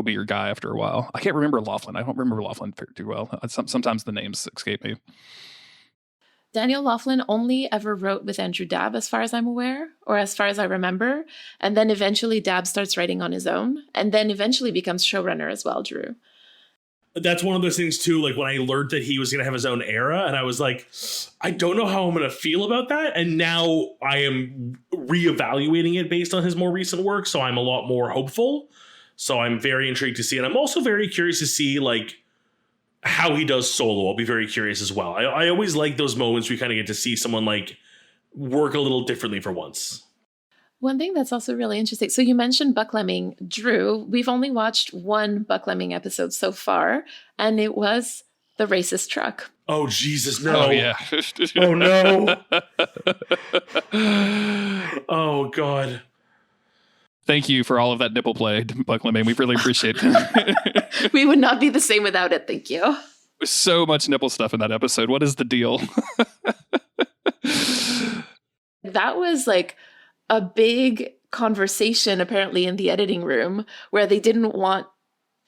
your guy after a while. I can't remember Laughlin. I don't remember Laughlin too well. Sometimes the names escape me. Daniel Laughlin only ever wrote with Andrew Dabb, as far as I'm aware, or as far as I remember. And then eventually Dabb starts writing on his own, and then eventually becomes showrunner as well, Drew. That's one of those things too, like when I learned that he was going to have his own era, and I was like, I don't know how I'm going to feel about that. And now I am reevaluating it based on his more recent work, so I'm a lot more hopeful. So I'm very intrigued to see, and I'm also very curious to see like how he does solo. I'll be very curious as well. I always like those moments where you kind of get to see someone like work a little differently for once. One thing that's also really interesting. So you mentioned Buck Lemming. Drew, we've only watched one Buck Lemming episode so far, and it was the racist truck. Oh, Jesus, no. Oh, yeah. Oh, no. Oh, God. Thank you for all of that nipple play, Buck Lemming. We really appreciate it. We would not be the same without it. Thank you. So much nipple stuff in that episode. What is the deal? That was like a big conversation apparently in the editing room where they didn't want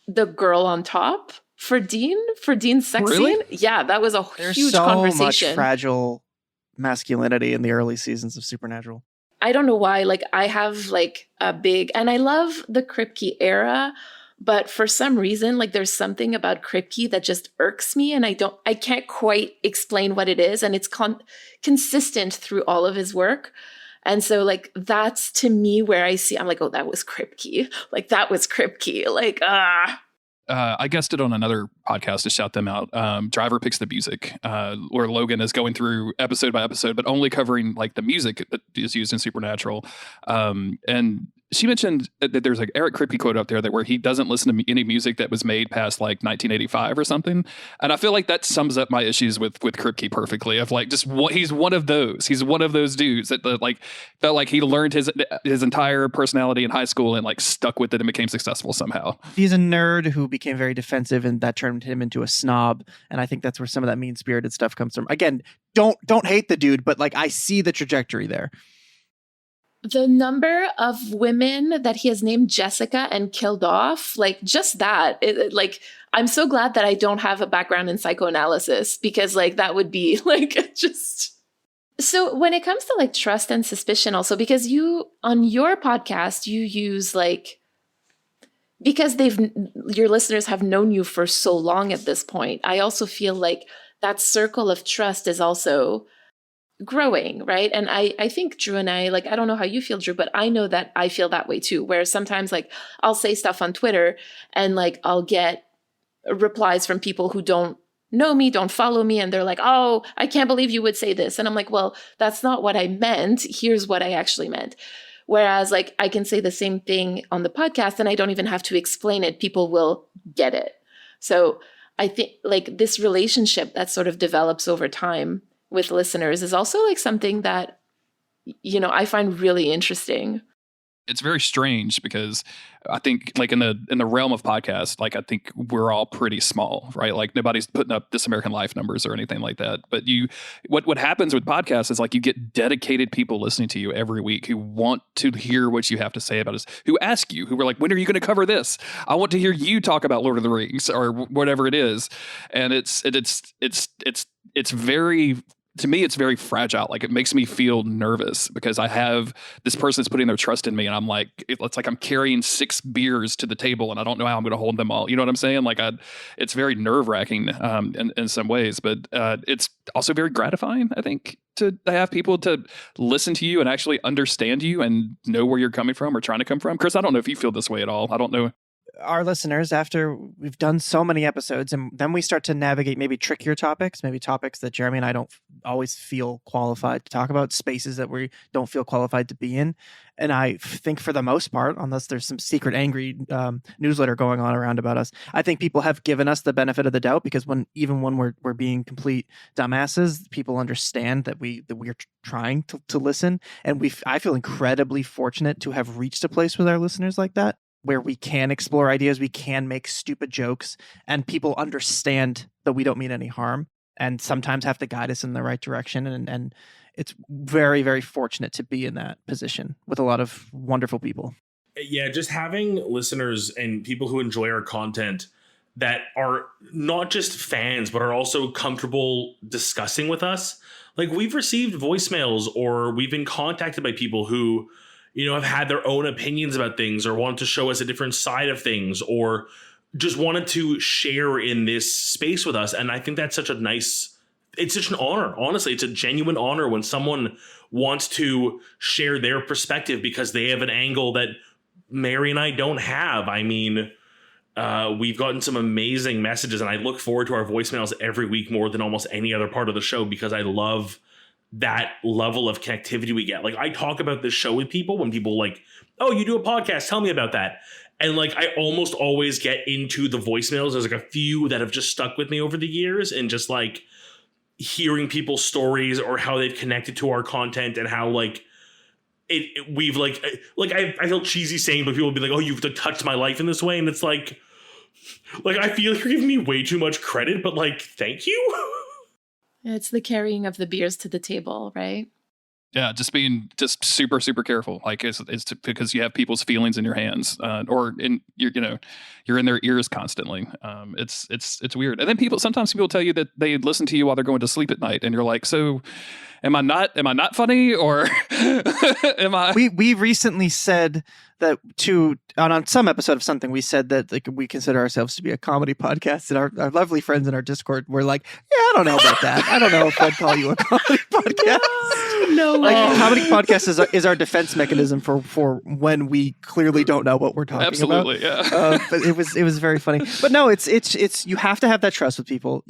the girl on top for Dean's sex Really? scene. Yeah, that was a There's huge so conversation. much fragile masculinity in the early seasons of Supernatural. I don't know why. Like I have like a big, and I love the Kripke era, but for some reason, like there's something about Kripke that just irks me, and I can't quite explain what it is, and it's consistent through all of his work. And so like that's to me where I'm like, oh, that was Kripke. Like that was Kripke. Like I guessed it on another podcast to shout them out. Driver Picks the Music, where Logan is going through episode by episode, but only covering like the music that is used in Supernatural. And she mentioned that there's like Eric Kripke quote up there that where he doesn't listen to any music that was made past like 1985 or something. And I feel like that sums up my issues with Kripke perfectly. Of like just what he's one of those. He's one of those dudes that like felt like he learned his entire personality in high school and like stuck with it and became successful somehow. He's a nerd who became very defensive, and that turned him into a snob. And I think that's where some of that mean-spirited stuff comes from. Again, don't hate the dude, but like I see the trajectory there. the number of women that he has named Jessica and killed off, like just that, like, I'm so glad that I don't have a background in psychoanalysis, because like that would be like just. So when it comes to like trust and suspicion also, because you, on your podcast, you use like, because your listeners have known you for so long at this point, I also feel like that circle of trust is also growing, right? And I think Drew and I, like, I don't know how you feel, Drew, but I know that I feel that way too, where sometimes like I'll say stuff on Twitter and like I'll get replies from people who don't know me, don't follow me, and they're like, oh, I can't believe you would say this. And I'm like, well, that's not what I meant. Here's what I actually meant. Whereas like I can say the same thing on the podcast and I don't even have to explain it. People will get it. So I think like this relationship that sort of develops over time with listeners is also like something that, you know, I find really interesting. It's very strange because I think like in the realm of podcasts, like I think we're all pretty small, right? Like nobody's putting up This American Life numbers or anything like that. But what happens with podcasts is like you get dedicated people listening to you every week who want to hear what you have to say about us, who ask you, who are like, when are you going to cover this? I want to hear you talk about Lord of the Rings or whatever it is. And it's very, to me, it's very fragile. Like it makes me feel nervous because I have this person that's putting their trust in me, and I'm like, it's like I'm carrying 6 beers to the table, and I don't know how I'm going to hold them all. You know what I'm saying? Like, it's very nerve wracking in some ways, but it's also very gratifying, I think, to have people to listen to you and actually understand you and know where you're coming from or trying to come from. Chris, I don't know if you feel this way at all. I don't know. Our listeners, after we've done so many episodes, and then we start to navigate maybe trickier topics, maybe topics that Jeremy and I don't always feel qualified to talk about, spaces that we don't feel qualified to be in. And I think for the most part, unless there's some secret angry newsletter going on around about us, I think people have given us the benefit of the doubt, because even when we're being complete dumbasses, people understand that we're trying to listen. And I feel incredibly fortunate to have reached a place with our listeners like that, where we can explore ideas, we can make stupid jokes, and people understand that we don't mean any harm and sometimes have to guide us in the right direction. And it's very, very fortunate to be in that position with a lot of wonderful people. Yeah, just having listeners and people who enjoy our content that are not just fans, but are also comfortable discussing with us. Like, we've received voicemails or we've been contacted by people who, you know, have had their own opinions about things or want to show us a different side of things, or just wanted to share in this space with us. And I think that's it's such an honor. Honestly, it's a genuine honor when someone wants to share their perspective because they have an angle that Mary and I don't have. I mean, we've gotten some amazing messages, and I look forward to our voicemails every week more than almost any other part of the show because I love that level of connectivity we get. Like, I talk about this show with people when people like, oh, you do a podcast, tell me about that. And like, I almost always get into the voicemails. There's like a few that have just stuck with me over the years, and just like hearing people's stories or how they've connected to our content and how like we've like I feel cheesy saying, but people will be like, oh, you've touched my life in this way. And it's like I feel like you're giving me way too much credit, but like, thank you. It's the carrying of the beers to the table, right? Yeah, just being just super, super careful. Like it's because you have people's feelings in your hands, or in you're in their ears constantly. It's weird. And then sometimes people tell you that they listen to you while they're going to sleep at night, and you're like, so am I not funny, or am I? We recently said that on some episode of something, we said that like we consider ourselves to be a comedy podcast, and our lovely friends in our Discord were like, yeah, I don't know about that. I don't know if I'd call you a comedy podcast. No, like comedy podcast is our defense mechanism for when we clearly don't know what we're talking Absolutely, about. Yeah. But it was very funny. But no, it's you have to have that trust with people.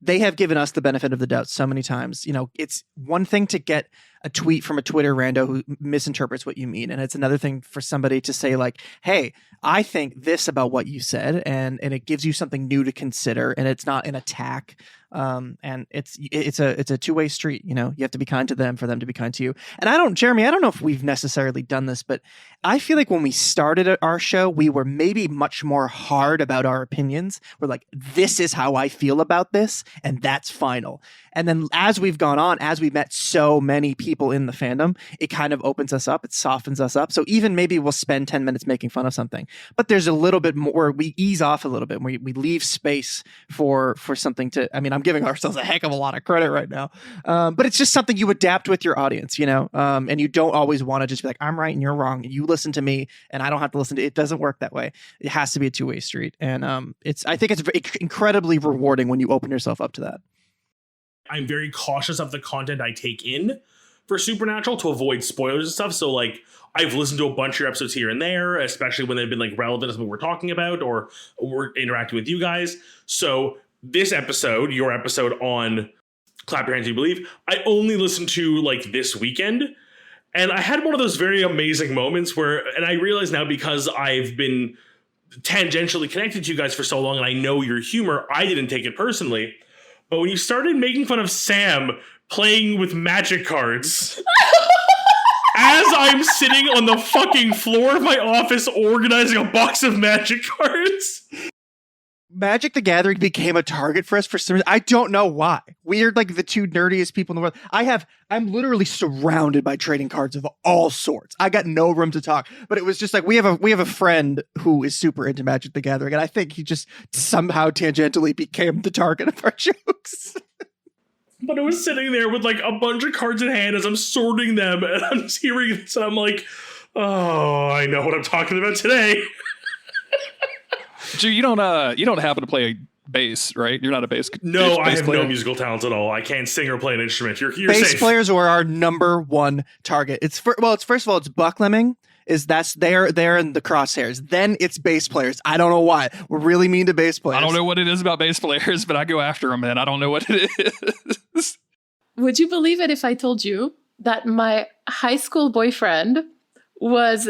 They have given us the benefit of the doubt so many times. You know, it's one thing to get a tweet from a Twitter rando who misinterprets what you mean, and it's another thing for somebody to say like, hey, I think this about what you said, and it gives you something new to consider, and it's not an attack. And it's a two-way street. You know, you have to be kind to them for them to be kind to you. And Jeremy, I don't know if we've necessarily done this, but I feel like when we started our show, we were maybe much more hard about our opinions. We're like, this is how I feel about this, and that's final. And then as we've gone on, as we've met so many people in the fandom, it kind of opens us up. It softens us up. So even maybe we'll spend 10 minutes making fun of something, but there's a little bit more, we ease off a little bit. We leave space for something to, I mean, I'm giving ourselves a heck of a lot of credit right now. But it's just something you adapt with your audience, you know? And you don't always want to just be like, I'm right and you're wrong. You listen to me and I don't have to listen to it. It doesn't work that way. It has to be a two-way street. And I think it's incredibly rewarding when you open yourself up to that. I'm very cautious of the content I take in for Supernatural to avoid spoilers and stuff. So like, I've listened to a bunch of your episodes here and there, especially when they've been like relevant to something we're talking about or we're interacting with you guys. So this episode, your episode on Clap Your Hands If You Believe, I only listened to like this weekend. And I had one of those very amazing moments where, and I realize now because I've been tangentially connected to you guys for so long and I know your humor, I didn't take it personally. But when you started making fun of Sam playing with magic cards, as I'm sitting on the fucking floor of my office organizing a box of magic cards. Magic the Gathering became a target for us for some reason. I don't know why. We're like the two nerdiest people in the world. I'm literally surrounded by trading cards of all sorts. I got no room to talk, but it was just like we have a friend who is super into Magic the Gathering, and I think he just somehow tangentially became the target of our jokes. But I was sitting there with like a bunch of cards in hand as I'm sorting them, and I'm just hearing this, and I'm like, oh, I know what I'm talking about today. Drew, you don't happen to play bass, right? You're not a bass. No, I bass have player? no musical talents at all. I can't sing or play an instrument. You're Bass safe. players are our number one target. It's first of all, it's buckleming. They're in the crosshairs. Then it's bass players. I don't know why. We're really mean to bass players. I don't know what it is about bass players, but I go after them, man. I don't know what it is. Would you believe it if I told you that my high school boyfriend was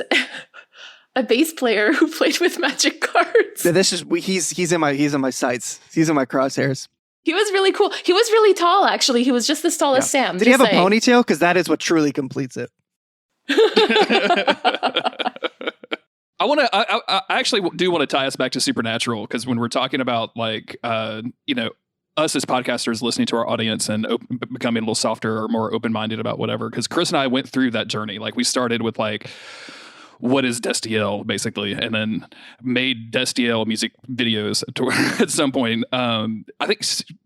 a bass player who played with magic cards? He's in my sights. He's in my crosshairs. He was really cool. He was really tall, actually. He was just as tall as Sam. Did he have a ponytail? Because that is what truly completes it. I actually do want to tie us back to Supernatural, because when we're talking about like us as podcasters listening to our audience and becoming a little softer or more open-minded about whatever, because Chris and I went through that journey. Like we started with like, what is Destiel basically, and then made Destiel music videos at some point. I think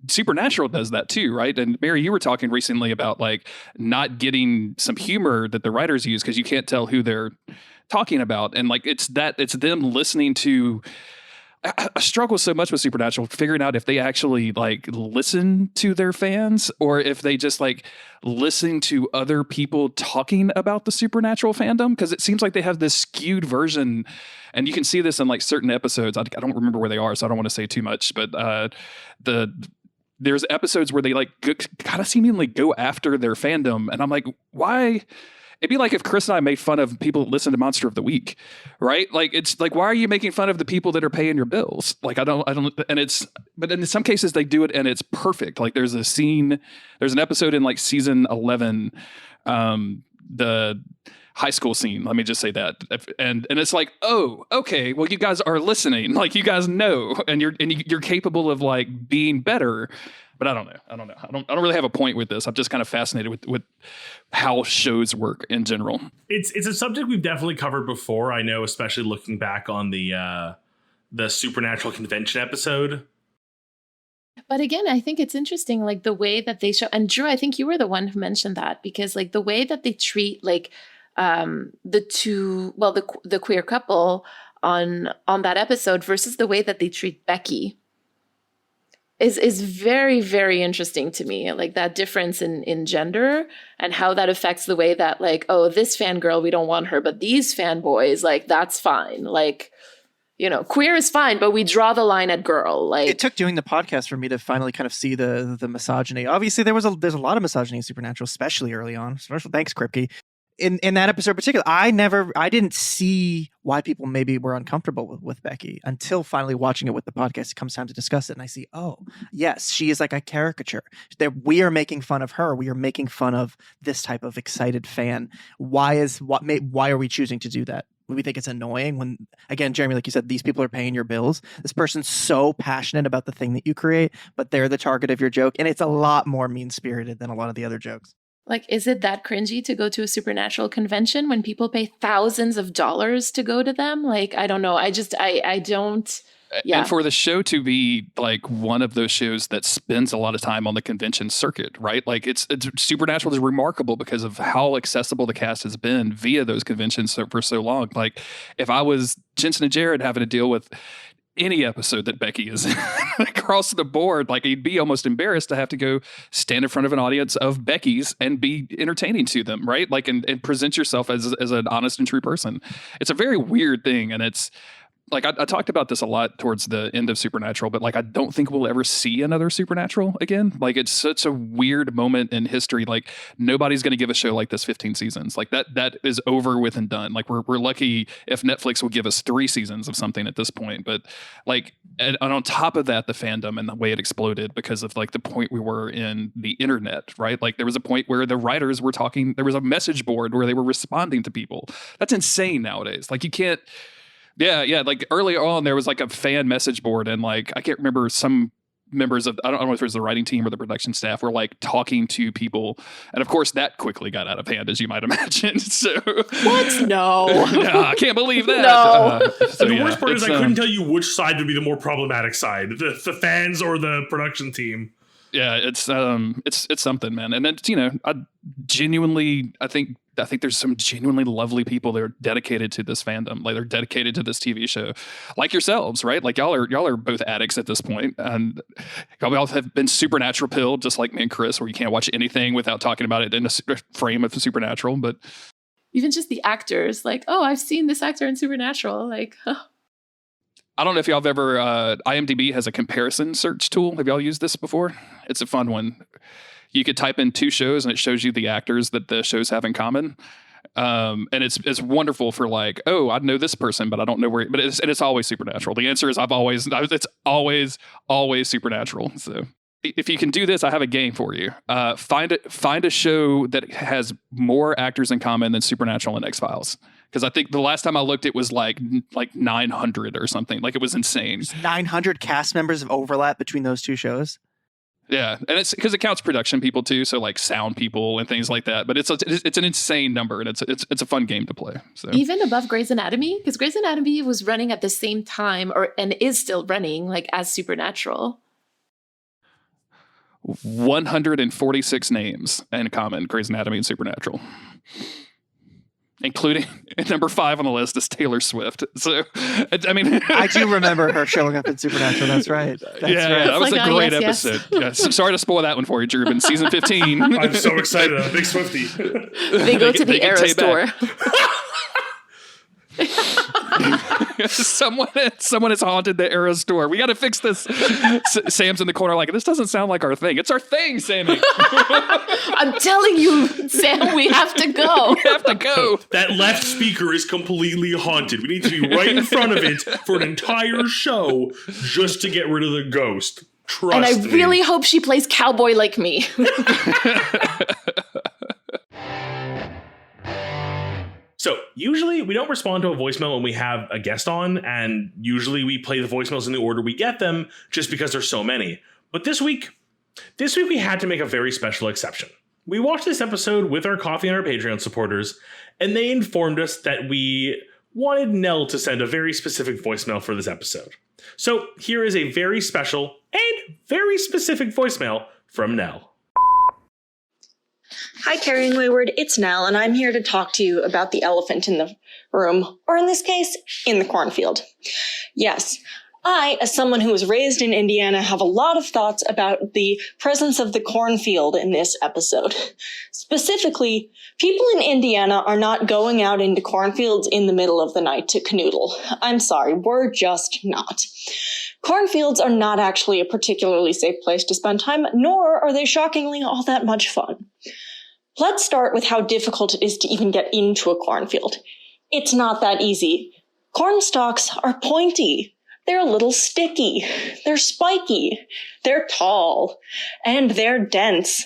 Supernatural does that too, right? And Mary, you were talking recently about like not getting some humor that the writers use because you can't tell who they're talking about, and like it's them listening to I struggle so much with Supernatural figuring out if they actually like listen to their fans or if they just like listen to other people talking about the Supernatural fandom, because it seems like they have this skewed version, and you can see this in like certain episodes. I don't remember where they are, so I don't want to say too much, but there's episodes where they like kind of seemingly go after their fandom, and I'm like, why? It'd be like if Chris and I made fun of people that listen to Monster of the Week, right? Like, it's like, why are you making fun of the people that are paying your bills? Like, I don't, but in some cases they do it and it's perfect. Like there's an episode in like season 11, the high school scene. Let me just say that. And it's like, oh, okay, well, you guys are listening. Like you guys know, and you're capable of like being better. But I don't know. I don't really have a point with this. I'm just kind of fascinated with how shows work in general. It's a subject we've definitely covered before. I know, especially looking back on the Supernatural convention episode. But again, I think it's interesting, like the way that they show. And Drew, I think you were the one who mentioned that, because like the way that they treat like the queer couple on that episode versus the way that they treat Becky is very, very interesting to me. Like that difference in gender and how that affects the way that like, oh, this fangirl, we don't want her, but these fanboys, like that's fine. Like, you know, queer is fine, but we draw the line at girl. Like it took doing the podcast for me to finally kind of see the misogyny. Obviously, there's a lot of misogyny in Supernatural, especially early on. Thanks, Kripke. In that episode in particular, I didn't see why people maybe were uncomfortable with Becky until finally watching it with the podcast. It comes time to discuss it, and I see, oh, yes, she is like a caricature. That we are making fun of her. We are making fun of this type of excited fan. Why are we choosing to do that? We think it's annoying when, again, Jeremy, like you said, these people are paying your bills. This person's so passionate about the thing that you create, but they're the target of your joke, and it's a lot more mean-spirited than a lot of the other jokes. Like, is it that cringy to go to a Supernatural convention when people pay thousands of dollars to go to them? Like, I don't know. I don't. Yeah. And for the show to be like one of those shows that spends a lot of time on the convention circuit, right? Like it's Supernatural is remarkable because of how accessible the cast has been via those conventions for so long. Like if I was Jensen and Jared having to deal with any episode that Becky is in across the board, like he'd be almost embarrassed to have to go stand in front of an audience of Becky's and be entertaining to them, right? Like and present yourself as an honest and true person. It's a very weird thing, and it's like I talked about this a lot towards the end of Supernatural, but like I don't think we'll ever see another Supernatural again. Like it's such a weird moment in history. Like nobody's going to give a show like this 15 seasons. Like that is over with and done. Like we're lucky if Netflix will give us 3 seasons of something at this point. But like and on top of that, the fandom and the way it exploded because of like the point we were in the internet, right? Like there was a point where the writers were talking. There was a message board where they were responding to people. That's insane nowadays. Like you can't. Yeah. Like early on, there was like a fan message board, and like I can't remember, some members of I don't know if it was the writing team or the production staff were like talking to people, and of course that quickly got out of hand, as you might imagine. So what? No, I can't believe that. No. And the worst part is I couldn't tell you which side would be the more problematic side, the fans or the production team. Yeah, it's something, man, and it's I think there's some genuinely lovely people that are dedicated to this fandom. Like they're dedicated to this TV show, like yourselves, right? Like y'all are both addicts at this point, and y'all all have been Supernatural pilled, just like me and Chris, where you can't watch anything without talking about it in a frame of Supernatural. But even just the actors, like, oh, I've seen this actor in Supernatural. Like, I don't know if y'all have ever. IMDb has a comparison search tool. Have y'all used this before? It's a fun one. You could type in 2 shows and it shows you the actors that the shows have in common. And it's wonderful for like, oh, I know this person, but I don't know where. But it's always Supernatural. The answer is it's always Supernatural. So if you can do this, I have a game for you. Find a show that has more actors in common than Supernatural and X-Files. Because I think the last time I looked, it was like 900 or something. Like it was insane. There's 900 cast members of overlap between those 2 shows. Yeah, and it's because it counts production people too, so like sound people and things like that. But it's an insane number, and it's a fun game to play. So even above Grey's Anatomy, because Grey's Anatomy was running at the same time, and is still running like as Supernatural. 146 names in common: Grey's Anatomy and Supernatural. including number 5 on the list is Taylor Swift. So, I mean, I do remember her showing up in Supernatural. That's right. That's right. that was like, a great yes. episode. Yeah, sorry to spoil that one for you, Drew. In season 15, I'm so excited. I'm a big Swiftie. They go to they the get Era Tay store. someone has haunted the Era store. We got to fix this. Sam's in the corner like, this doesn't sound like our thing. It's our thing, Sammy. I'm telling you, Sam, we have to go. We have to go. That left speaker is completely haunted. We need to be right in front of it for an entire show just to get rid of the ghost. Trust And I me. really hope she plays cowboy like me. So usually we don't respond to a voicemail when we have a guest on, and usually we play the voicemails in the order we get them just because there's so many. But this week we had to make a very special exception. We watched this episode with our Coffee and our Patreon supporters, and they informed us that we wanted Nell to send a very specific voicemail for this episode. So here is a very special and very specific voicemail from Nell. Hi, Carrying Wayward. It's Nell, and I'm here to talk to you about the elephant in the room, or in this case, in the cornfield. Yes, I, as someone who was raised in Indiana, have a lot of thoughts about the presence of the cornfield in this episode. Specifically, people in Indiana are not going out into cornfields in the middle of the night to canoodle. I'm sorry, we're just not. Cornfields are not actually a particularly safe place to spend time, nor are they shockingly all that much fun. Let's start with how difficult it is to even get into a cornfield. It's not that easy. Corn stalks are pointy. They're a little sticky. They're spiky. They're tall. And they're dense.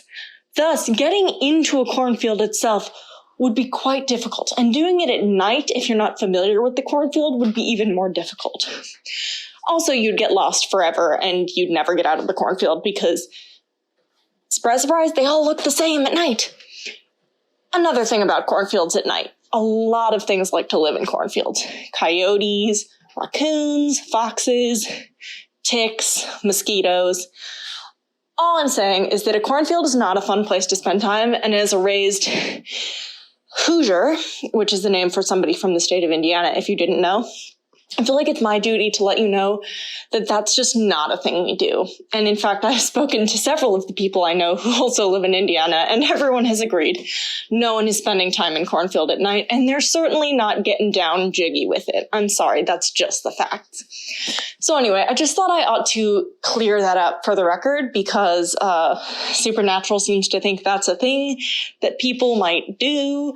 Thus, getting into a cornfield itself would be quite difficult. And doing it at night, if you're not familiar with the cornfield, would be even more difficult. Also, you'd get lost forever, and you'd never get out of the cornfield because, surprise, surprise, they all look the same at night. Another thing about cornfields at night, a lot of things like to live in cornfields. Coyotes, raccoons, foxes, ticks, mosquitoes. All I'm saying is that a cornfield is not a fun place to spend time, and as a raised Hoosier, which is the name for somebody from the state of Indiana, if you didn't know, I feel like it's my duty to let you know that that's just not a thing we do. And in fact, I've spoken to several of the people I know who also live in Indiana, and everyone has agreed. No one is spending time in cornfield at night, and they're certainly not getting down jiggy with it. I'm sorry, that's just the facts. So anyway, I just thought I ought to clear that up for the record because Supernatural seems to think that's a thing that people might do.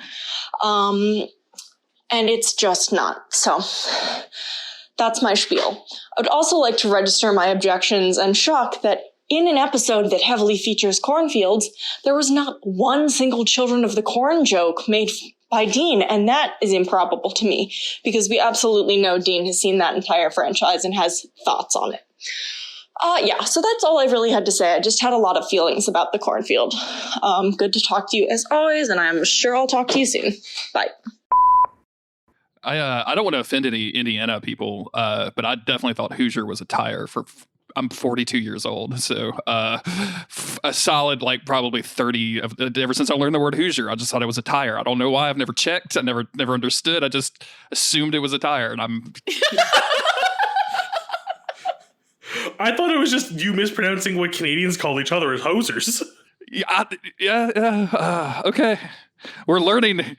And it's just not. So that's my spiel. I would also like to register my objections and shock that in an episode that heavily features cornfields, there was not one single Children of the Corn joke made by Dean, and that is improbable to me because we absolutely know Dean has seen that entire franchise and has thoughts on it. So that's all I really had to say. I just had a lot of feelings about the cornfield. Good to talk to you as always, and I'm sure I'll talk to you soon. Bye. I don't want to offend any Indiana people, but I definitely thought Hoosier was a tire I'm 42 years old, so a solid probably 30 of ever since I learned the word Hoosier, I just thought it was a tire. I don't know why. I've never checked. I never understood. I just assumed it was a tire, and I'm. I thought it was just you mispronouncing what Canadians call each other as hosers. Okay. We're learning.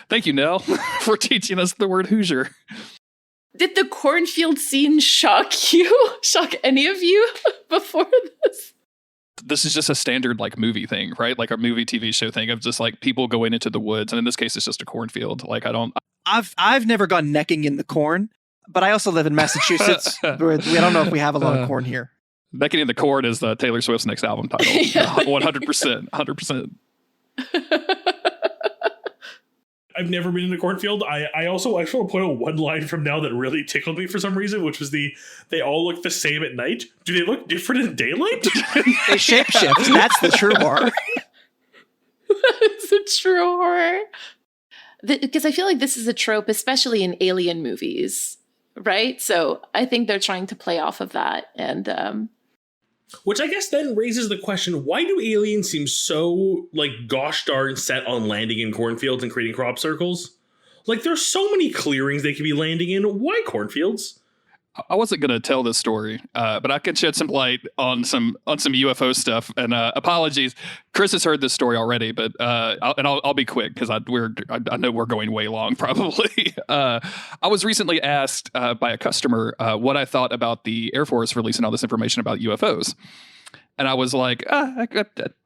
Thank you, Nell, for teaching us the word Hoosier. Did the cornfield scene shock you? Shock any of you before this? This is just a standard movie thing, right? Like a movie TV show thing of just people going into the woods. And in this case, it's just a cornfield. I've never gone necking in the corn, but I also live in Massachusetts where I don't know if we have a lot of corn here. Necking in the Corn is Taylor Swift's next album title. 100%. 100%. I've never been in a cornfield. I also want to point out one line from Now that really tickled me for some reason, which was they all look the same at night. Do they look different in daylight? They shapeshift. That's the true horror. That's the true horror. Because I feel like this is a trope, especially in alien movies, right? So I think they're trying to play off of that. And which I guess then raises the question, why do aliens seem so, gosh darn set on landing in cornfields and creating crop circles? Like, there's so many clearings they could be landing in. Why cornfields? I wasn't going to tell this story, but I can shed some light on some UFO stuff. And apologies, Chris has heard this story already, but I'll be quick because I know we're going way long probably. I was recently asked by a customer what I thought about the Air Force releasing all this information about UFOs. And I was like,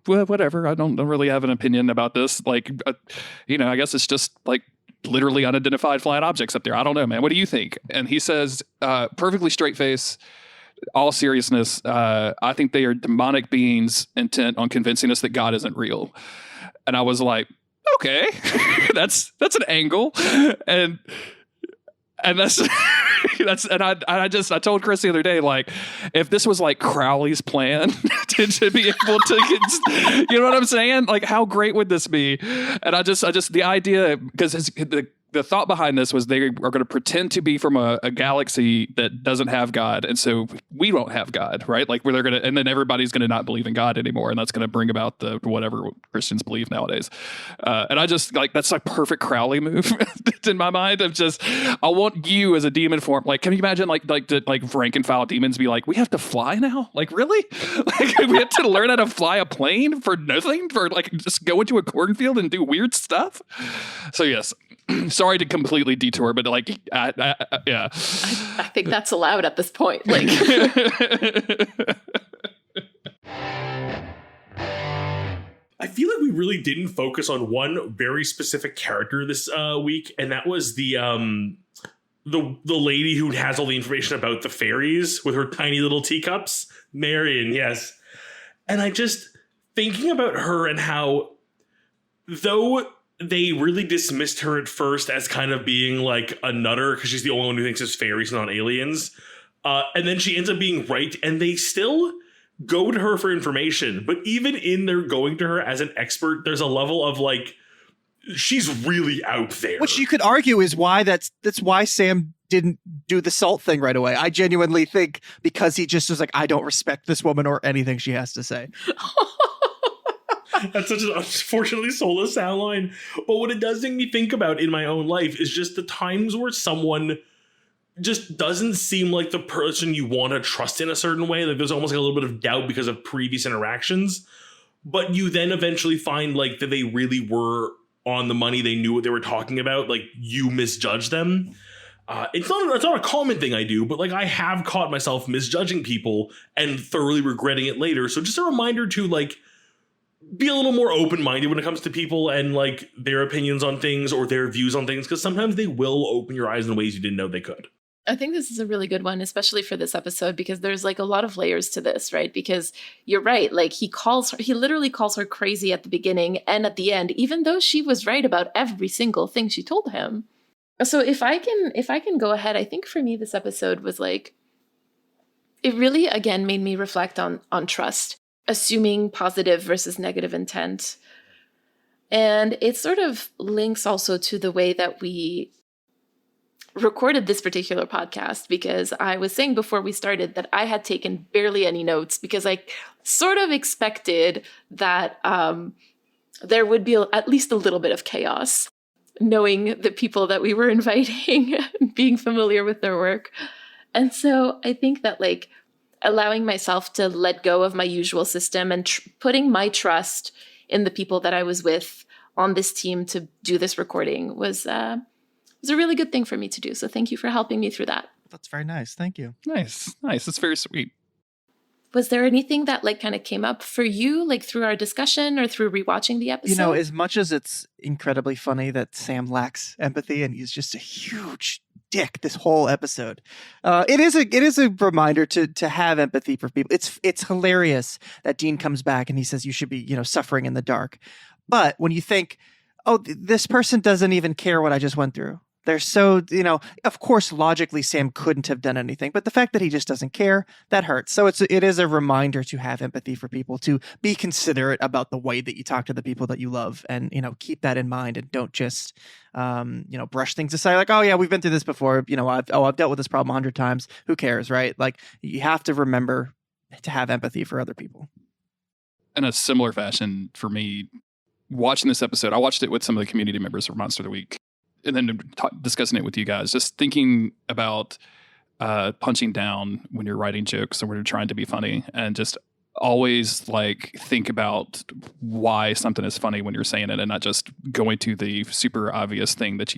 whatever. I don't really have an opinion about this. Like, I guess it's just like literally unidentified flying objects up there. I don't know, man. What do you think? And he says, perfectly straight face, all seriousness, I think they are demonic beings intent on convincing us that God isn't real. And I was like, okay, that's an angle. And that's I told Chris the other day, like, if this was like Crowley's plan to be able to, you know what I'm saying? Like, how great would this be? And I just the idea, because the thought behind this was they are going to pretend to be from a galaxy that doesn't have God. And so we don't have God, right? Like, where they're going to, and then everybody's going to not believe in God anymore. And that's going to bring about the whatever Christians believe nowadays. And I just like, that's like perfect Crowley move in my mind of just, I want you as a demon form. Like, can you imagine like rank and file demons be like, we have to fly now? Like, really? Like, we have to learn how to fly a plane for nothing, for like just go into a cornfield and do weird stuff. So yes. Sorry to completely detour, but like, yeah. I think that's allowed at this point. Like, I feel like we really didn't focus on one very specific character this week, and that was the lady who has all the information about the fairies with her tiny little teacups, Marion. Yes, and I just thinking about her and how, though they really dismissed her at first as kind of being like a nutter because she's the only one who thinks it's fairies, not aliens. And then she ends up being right, and they still go to her for information. But even in their going to her as an expert, there's a level of like, she's really out there. Which you could argue is why that's why Sam didn't do the salt thing right away. I genuinely think because he just was like, I don't respect this woman or anything she has to say. That's such an unfortunately soulless soundline. But what it does make me think about in my own life is just the times where someone just doesn't seem like the person you want to trust in a certain way. Like, there's almost like a little bit of doubt because of previous interactions. But you then eventually find like that they really were on the money. They knew what they were talking about. Like, you misjudged them. It's not a common thing I do, but like, I have caught myself misjudging people and thoroughly regretting it later. So just a reminder to like, be a little more open-minded when it comes to people and like their opinions on things or their views on things, because sometimes they will open your eyes in ways you didn't know they could. I think this is a really good one, especially for this episode, because there's like a lot of layers to this, right? Because you're right. Like, he literally calls her crazy at the beginning and at the end, even though she was right about every single thing she told him. So if I can go ahead, I think for me, this episode was like, it really, again, made me reflect on trust. Assuming positive versus negative intent. And it sort of links also to the way that we recorded this particular podcast, because I was saying before we started that I had taken barely any notes because I sort of expected that there would be at least a little bit of chaos, knowing the people that we were inviting, being familiar with their work. And so I think that like, allowing myself to let go of my usual system and putting my trust in the people that I was with on this team to do this recording was a really good thing for me to do. So thank you for helping me through that. That's very nice. Thank you. Nice. That's very sweet. Was there anything that like kind of came up for you, like through our discussion or through rewatching the episode? You know, as much as it's incredibly funny that Sam lacks empathy and he's just a huge dick this whole episode, it is a reminder to have empathy for people. It's hilarious that Dean comes back and he says you should be, suffering in the dark. But when you think, oh, this person doesn't even care what I just went through. They're so, of course, logically, Sam couldn't have done anything, but the fact that he just doesn't care, that hurts. So it is a reminder to have empathy for people, to be considerate about the way that you talk to the people that you love, and, keep that in mind, and don't just, brush things aside like, oh yeah, we've been through this before. I've dealt with this problem 100 times. Who cares, right? Like, you have to remember to have empathy for other people. In a similar fashion, for me, watching this episode, I watched it with some of the community members for Monster of the Week. and then discussing it with you guys, just thinking about punching down when you're writing jokes or when you're trying to be funny, and just always like think about why something is funny when you're saying it, and not just going to the super obvious thing that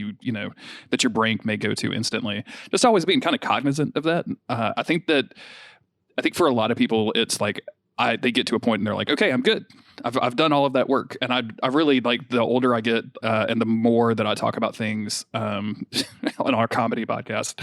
that your brain may go to instantly. Just always being kind of cognizant of that. I think for a lot of people, it's like they get to a point and they're like, okay, I'm good. I've done all of that work. And I really, like, the older I get and the more that I talk about things on our comedy podcast,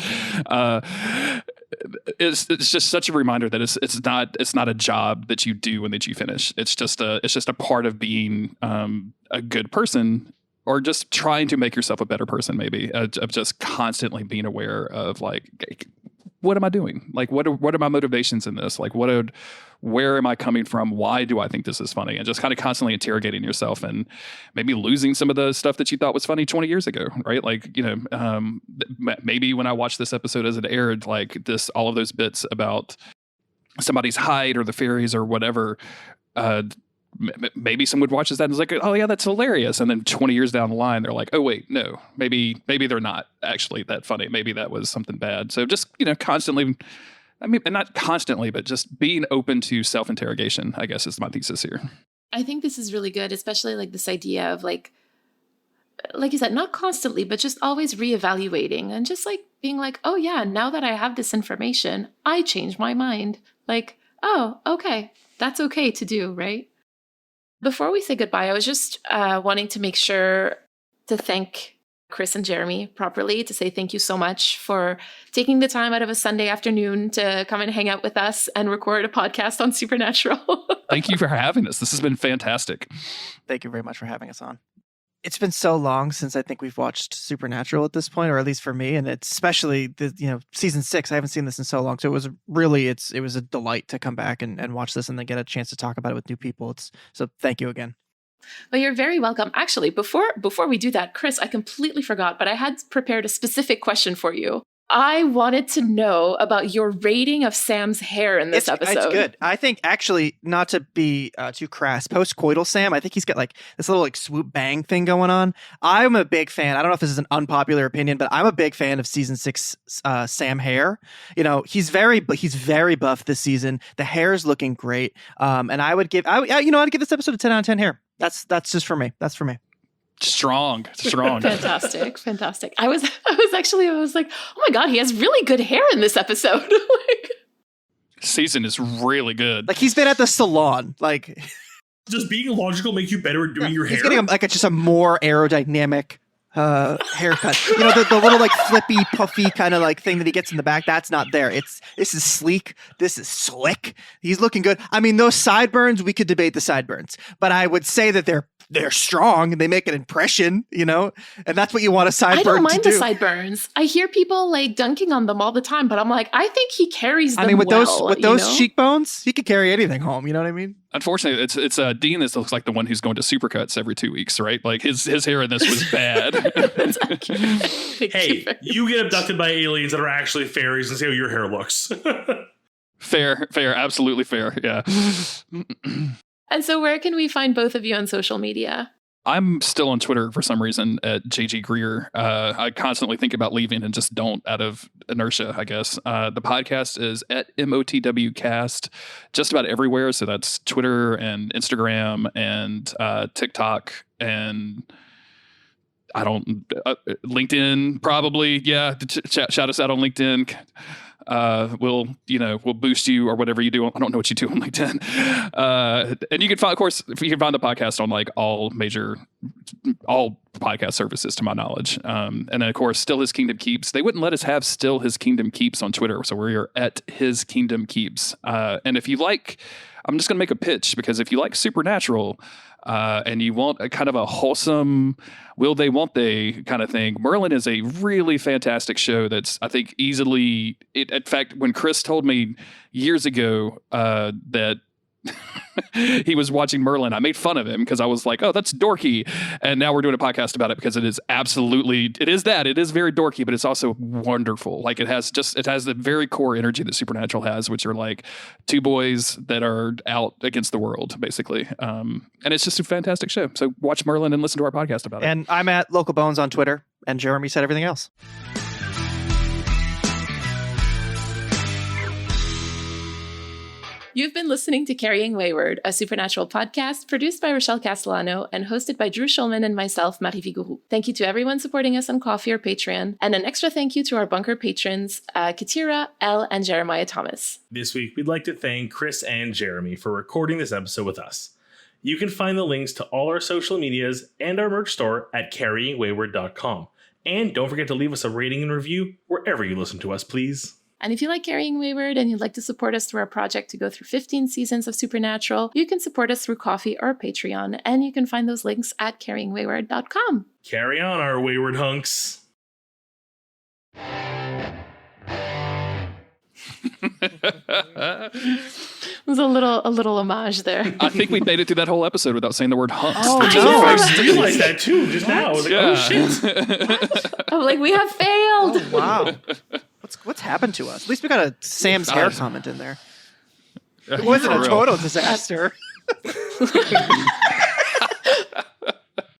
it's just such a reminder that it's not a job that you do and that you finish. It's just a part of being a good person, or just trying to make yourself a better person, maybe, of just constantly being aware of, like, what am I doing? Like, what are my motivations in this? Like, where am I coming from? Why do I think this is funny? And just kind of constantly interrogating yourself, and maybe losing some of the stuff that you thought was funny 20 years ago, right? Like, maybe when I watched this episode as it aired, like all of those bits about somebody's height or the fairies or whatever, maybe someone watches that and is like, oh yeah, that's hilarious. And then 20 years down the line, they're like, oh wait, no, maybe they're not actually that funny. Maybe that was something bad. So just, constantly, and not constantly, but just being open to self-interrogation, I guess, is my thesis here. I think this is really good, especially like this idea of like you said, not constantly, but just always reevaluating, and just like being like, oh yeah, now that I have this information, I changed my mind. Like, oh, okay, that's okay to do, right? Before we say goodbye, I was just wanting to make sure to thank Chris and Jeremy properly, to say thank you so much for taking the time out of a Sunday afternoon to come and hang out with us and record a podcast on Supernatural. Thank you for having us. This has been fantastic. Thank you very much for having us on. It's been so long since I think we've watched Supernatural at this point, or at least for me, and it's especially season 6. I haven't seen this in so long, so it was a delight to come back and watch this and then get a chance to talk about it with new people. So thank you again. Well, you're very welcome. Actually, before we do that, Chris, I completely forgot, but I had prepared a specific question for you. I wanted to know about your rating of Sam's hair in this episode. It's good. I think, actually, not to be too crass, post-coital Sam, I think he's got like this little like swoop bang thing going on. I'm a big fan. I don't know if this is an unpopular opinion, but I'm a big fan of season 6 Sam hair. He's very buff this season. The hair is looking great. And I'd give this episode a 10 out of 10 hair. That's just for me. That's for me. Strong. Fantastic. I was like, oh my God, he has really good hair in this episode. Season is really good. Like, he's been at the salon. Like, does being logical make you better at doing your hair? He's getting just a more aerodynamic haircut. The little like flippy, puffy kind of like thing that he gets in the back. That's not there. This is sleek. This is slick. He's looking good. I mean, those sideburns, we could debate the sideburns, but I would say that they're strong and they make an impression, and that's what you want a sideburn to do. I don't mind the sideburns. I hear people like dunking on them all the time, but I'm like, I think he carries them with those cheekbones, he could carry anything home. You know what I mean? Unfortunately, it's Dean that looks like the one who's going to Supercuts every 2 weeks, right? Like his hair in this was bad. Hey, you get abducted by aliens that are actually fairies and see how your hair looks. Fair, absolutely fair. Yeah. And so where can we find both of you on social media? I'm still on Twitter for some reason at JG Greer. I constantly think about leaving and just don't, out of inertia, I guess. The podcast is at MOTWcast just about everywhere. So that's Twitter and Instagram and TikTok and LinkedIn probably. Yeah. Shout us out on LinkedIn. We'll boost you or whatever you do. I don't know what you do on LinkedIn. And you can find the podcast on like all podcast services to my knowledge. And then of course, Still His Kingdom Keeps. They wouldn't let us have Still His Kingdom Keeps on Twitter. So we're at His Kingdom Keeps. And if you like, I'm just going to make a pitch, because if you like Supernatural, and you want a kind of a wholesome will they, won't they kind of thing, Merlin is a really fantastic show that's, I think, easily... in fact, when Chris told me years ago that he was watching Merlin, I made fun of him because I was like, oh, that's dorky. And now we're doing a podcast about it because it is very dorky, but it's also wonderful. Like it has the very core energy that Supernatural has, which are like two boys that are out against the world, basically. And it's just a fantastic show. So watch Merlin and listen to our podcast about it. And I'm at Local Bones on Twitter. And Jeremy said everything else. You've been listening to Carrying Wayward, a supernatural podcast produced by Rochelle Castellano and hosted by Drew Schulman and myself, Marie Vigourou. Thank you to everyone supporting us on Ko-fi or Patreon, and an extra thank you to our bunker patrons, Katira, Elle, and Jeremiah Thomas. This week, we'd like to thank Chris and Jeremy for recording this episode with us. You can find the links to all our social medias and our merch store at carryingwayward.com. And don't forget to leave us a rating and review wherever you listen to us, please. And if you like Carrying Wayward and you'd like to support us through our project to go through 15 seasons of Supernatural, you can support us through Ko-fi or Patreon, and you can find those links at carryingwayward.com. Carry on, our wayward hunks. It was a little homage there. I think we made it through that whole episode without saying the word hunks. Oh, which is no. I first. realized that too just now. I was like, oh shit. I'm like, we have failed. Oh, wow. What's happened to us? At least we got a Sam's hair comment in there. It wasn't For a real. total disaster.